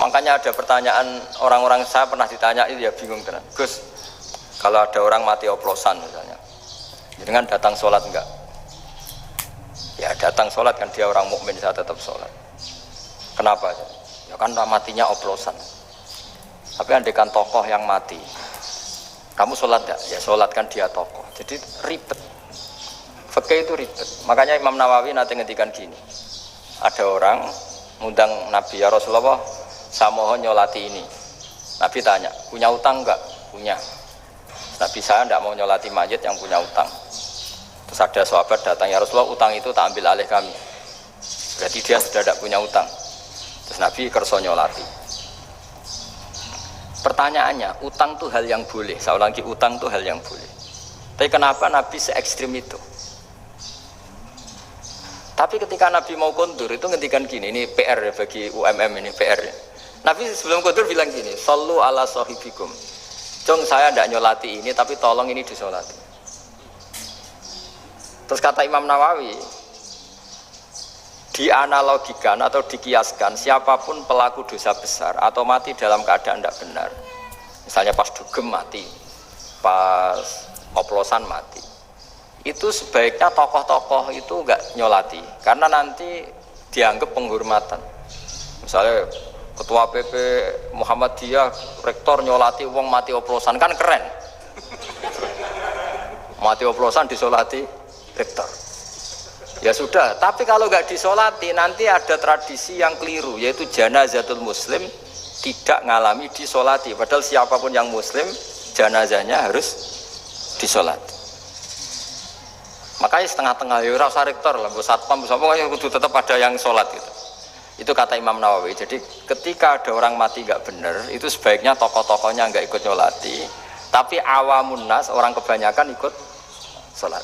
Makanya ada pertanyaan orang-orang, saya pernah ditanya itu ya bingung tenan. Gus, kalau ada orang mati oplosan misalnya, dengan datang sholat enggak? Ya datang sholat kan, dia orang mukmin, saya tetap sholat. Kenapa? Ya kan matinya oplosan. Tapi andaikan tokoh yang mati, kamu sholat enggak? Ya sholat kan dia tokoh. Jadi ribet. Fikih itu ribet. Makanya Imam Nawawi nanti ngendikan gini. Ada orang ngundang Nabi, ya Rasulullah, saya mohon nyolati ini. Nabi tanya, punya utang enggak? Punya. Nabi, saya enggak mau nyolati mayit yang punya utang. Terus ada sahabat datang, ya Rasulullah, utang itu tak ambil alih kami. Berarti dia sudah tidak punya utang. Terus Nabi kerso nyolati. Pertanyaannya, utang itu hal yang boleh. Saya ulangi, utang itu hal yang boleh. Tapi kenapa Nabi se-ekstrim itu? Tapi ketika Nabi mau kondur itu ngendikan gini, ini PR ya bagi UMM ini, PR ya. Nabi sebelum kondur bilang gini, sallu ala sahibikum. Jong, saya tidak nyolati ini, tapi tolong ini disolati. Terus kata Imam Nawawi, dianalogikan atau dikiaskan, siapapun pelaku dosa besar atau mati dalam keadaan tidak benar, misalnya pas dugem mati, pas oplosan mati, itu sebaiknya tokoh-tokoh itu enggak nyolati, karena nanti dianggap penghormatan. Misalnya ketua PP Muhammadiyah, rektor nyolati wong mati oplosan, kan keren. Mati oplosan disolati rektor. Ya sudah, tapi kalau nggak disolati nanti ada tradisi yang keliru, yaitu janazatul muslim tidak ngalami disolati, padahal siapapun yang muslim janazahnya harus disolati. Makanya setengah-tengah ya rasa rektor lah, satpam pokoknya kudu tetap ada yang sholat gitu. Itu kata Imam Nawawi. Jadi ketika ada orang mati nggak benar, itu sebaiknya tokoh-tokohnya nggak ikut nyolati, tapi awamun nas, orang kebanyakan ikut sholat.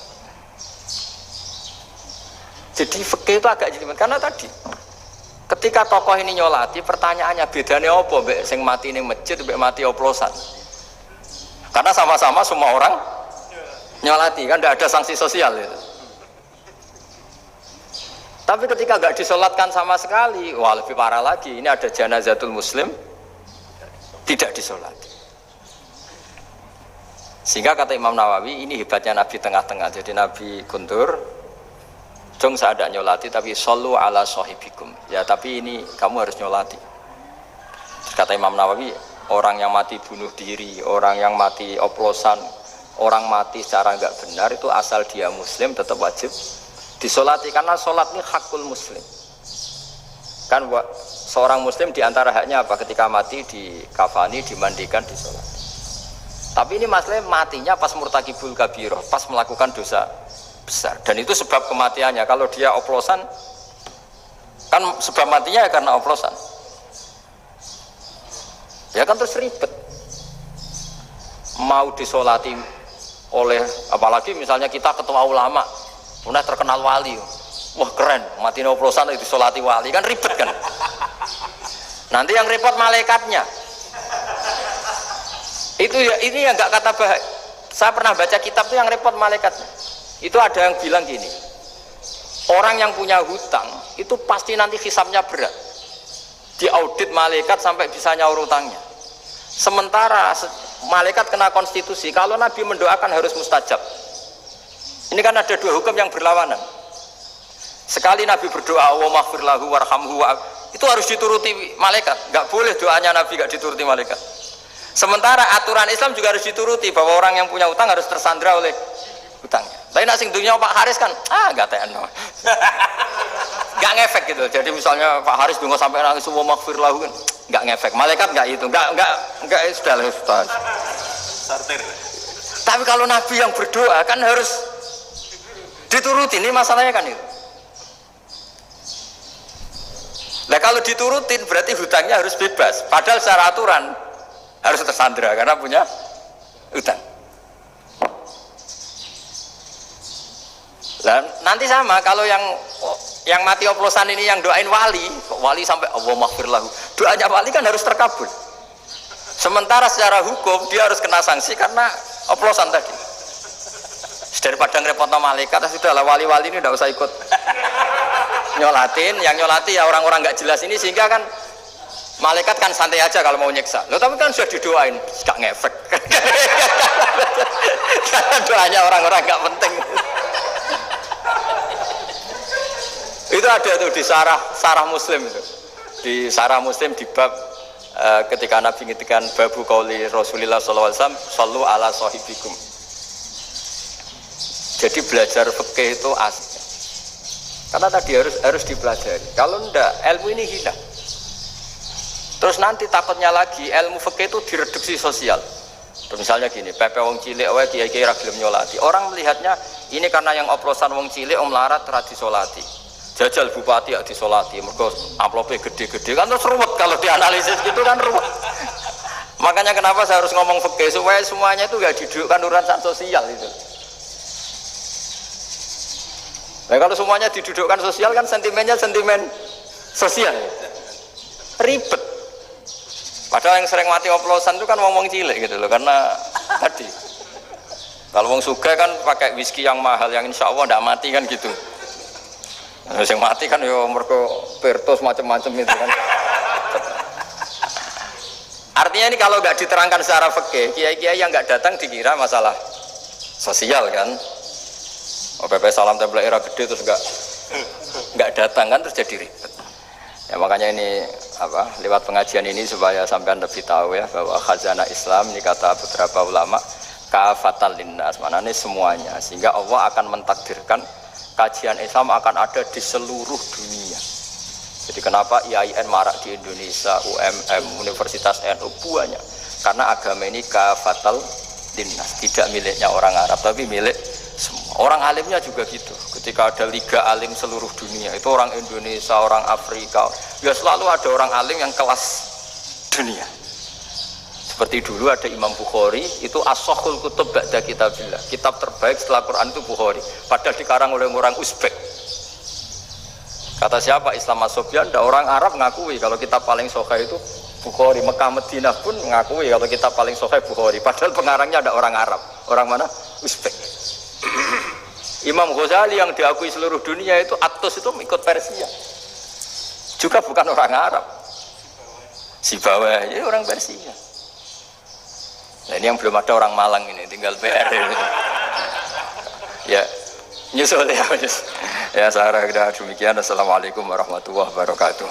Jadi fikih itu agak jelimet karena tadi ketika tokoh ini nyolati, pertanyaannya bedanya apa mbek sing mati ning masjid mbek mati oplosan? Karena sama-sama semua orang nyolati, kan tidak ada sanksi sosial itu. Tapi ketika nggak disolatkan sama sekali, wah lebih parah lagi. Ini ada janazatul muslim tidak disolati. Sehingga kata Imam Nawawi, ini hebatnya Nabi tengah-tengah. Jadi Nabi kundur, jong saya ada nyolati, tapi sallu ala sahibikum. Ya tapi ini kamu harus nyolati. Kata Imam Nawawi, orang yang mati bunuh diri, orang yang mati oplosan, orang mati secara nggak benar itu asal dia muslim tetap wajib disolati, karena sholat ini hakul muslim. Kan seorang muslim diantara haknya apa? Ketika mati dikafani, dimandikan, disolati. Tapi ini masalahnya matinya pas murtakibul kabiroh, pas melakukan dosa besar, dan itu sebab kematiannya. Kalau dia oplosan, kan sebab matinya ya karena oplosan. Ya kan terus ribet. Mau disolati oleh, apalagi misalnya kita ketua ulama, udah terkenal wali, wah keren, mati oplosan itu disolati wali, kan ribet kan. Nanti yang repot malaikatnya. Itu ya, ini yang nggak kata bahaya. Saya pernah baca kitab itu yang repot malaikatnya. Itu ada yang bilang gini, orang yang punya hutang itu pasti nanti hisabnya berat. diaudit malaikat sampai bisa nyaur utangnya. Sementara malaikat kena konstitusi, kalau Nabi mendoakan harus mustajab. Ini kan ada dua hukum yang berlawanan. Sekali Nabi berdoa, wa maghfir lahu warhamhu, itu harus dituruti malaikat. Nggak boleh doanya Nabi nggak dituruti malaikat. Sementara aturan Islam juga harus dituruti, bahwa orang yang punya utang harus tersandra oleh utangnya. Tapi nak sing dunia Pak Haris kan, nggak tekno. Nggak ngefek gitu. Jadi misalnya Pak Haris dungo sampai nangis wa maghfir lahu kan, nggak ngefek. Malaikat nggak itu, nggak sudah lah Ustaz. Sortir. Tapi kalau Nabi yang berdoa kan harus dituruti. Ini masalahnya kan itu. Nah kalau diturutin berarti hutangnya harus bebas. Padahal secara aturan harus tersandra karena punya hutang. Dan nanti sama kalau yang mati oplosan ini yang doain wali sampai Allah maghfir lahu. Doanya wali kan harus terkabul. Sementara secara hukum dia harus kena sanksi karena oplosan tadi. Daripada ngerepotno malaikat, sudahlah wali-wali ini tidak usah ikut nyolatin. Yang nyolati ya orang-orang nggak jelas ini, sehingga kan malaikat kan santai aja kalau mau nyiksa. Loh tapi kan sudah didoain, nggak ngefek. Karena doanya orang-orang nggak penting. Itu ada tuh di sarah Muslim itu. Di sarah Muslim di bab ketika Nabi ngintikan babu qauli Rasulullah sallallahu alaihi wasallam, sallu ala sahibikum. Jadi belajar fikih itu asli. Karena tadi harus dipelajari. Kalau enggak, ilmu ini hilang. Terus nanti takutnya lagi ilmu fikih itu direduksi sosial. Terus misalnya gini, pepe wong cilik wae kiai-kiai ra gelem nyolati. Orang melihatnya ini karena yang oplosan wong cilik om larat ra disolati. Jajal bupati ya disolati, mergo amplope gede-gede kan terus ruwet kalau dianalisis gitu kan ruwet. Makanya kenapa saya harus ngomong fikih supaya semuanya itu enggak didudukkan urusan sosial itu. Nah kalau semuanya didudukkan sosial kan sentimennya sentimen sosial, ribet. Padahal yang sering mati oplosan itu kan wong cilik gitu loh, karena tadi kalau wong suga kan pakai whisky yang mahal yang insya Allah tidak mati kan gitu. Nah, yang mati kan yo mergo pertos macam-macam itu kan. Artinya ini kalau nggak diterangkan secara fikih, kiai-kiai yang nggak datang dikira masalah sosial kan. PP salam tempel era gede terus nggak datang kan terus jadi ribet. Ya makanya ini lewat pengajian ini supaya sampean lebih tahu ya bahwa khazanah Islam ini kata beberapa ulama kafatan linnas, maknanya semuanya, sehingga Allah akan mentakdirkan kajian Islam akan ada di seluruh dunia. Jadi kenapa IAIN marak di Indonesia, UMM, Universitas NU banyak, karena agama ini kafatal linnas, tidak miliknya orang Arab tapi milik semua. Orang alimnya juga gitu. Ketika ada liga alim seluruh dunia, itu orang Indonesia, orang Afrika, ya selalu ada orang alim yang kelas dunia. Seperti dulu ada Imam Bukhari, itu as-sahhul kutub ba'da kitabillah. Kitab terbaik setelah Quran itu Bukhari. Padahal dikarang oleh orang Uzbek. Kata siapa? Islam As-Sofyan, ada orang Arab ngakui kalau kitab paling sahih itu Bukhari. Mekah Madinah pun ngakui kalau kitab paling sahih Bukhari. Padahal pengarangnya ada orang Arab. Orang mana? Uzbek. Imam Ghazali yang diakui seluruh dunia itu Atos itu ikut Persia, juga bukan orang Arab, Sibawah ya orang Persia. Nah ini yang belum ada orang Malang ini, tinggal PR ya nyusul ya Sarah. Demikian, assalamualaikum warahmatullahi wabarakatuh.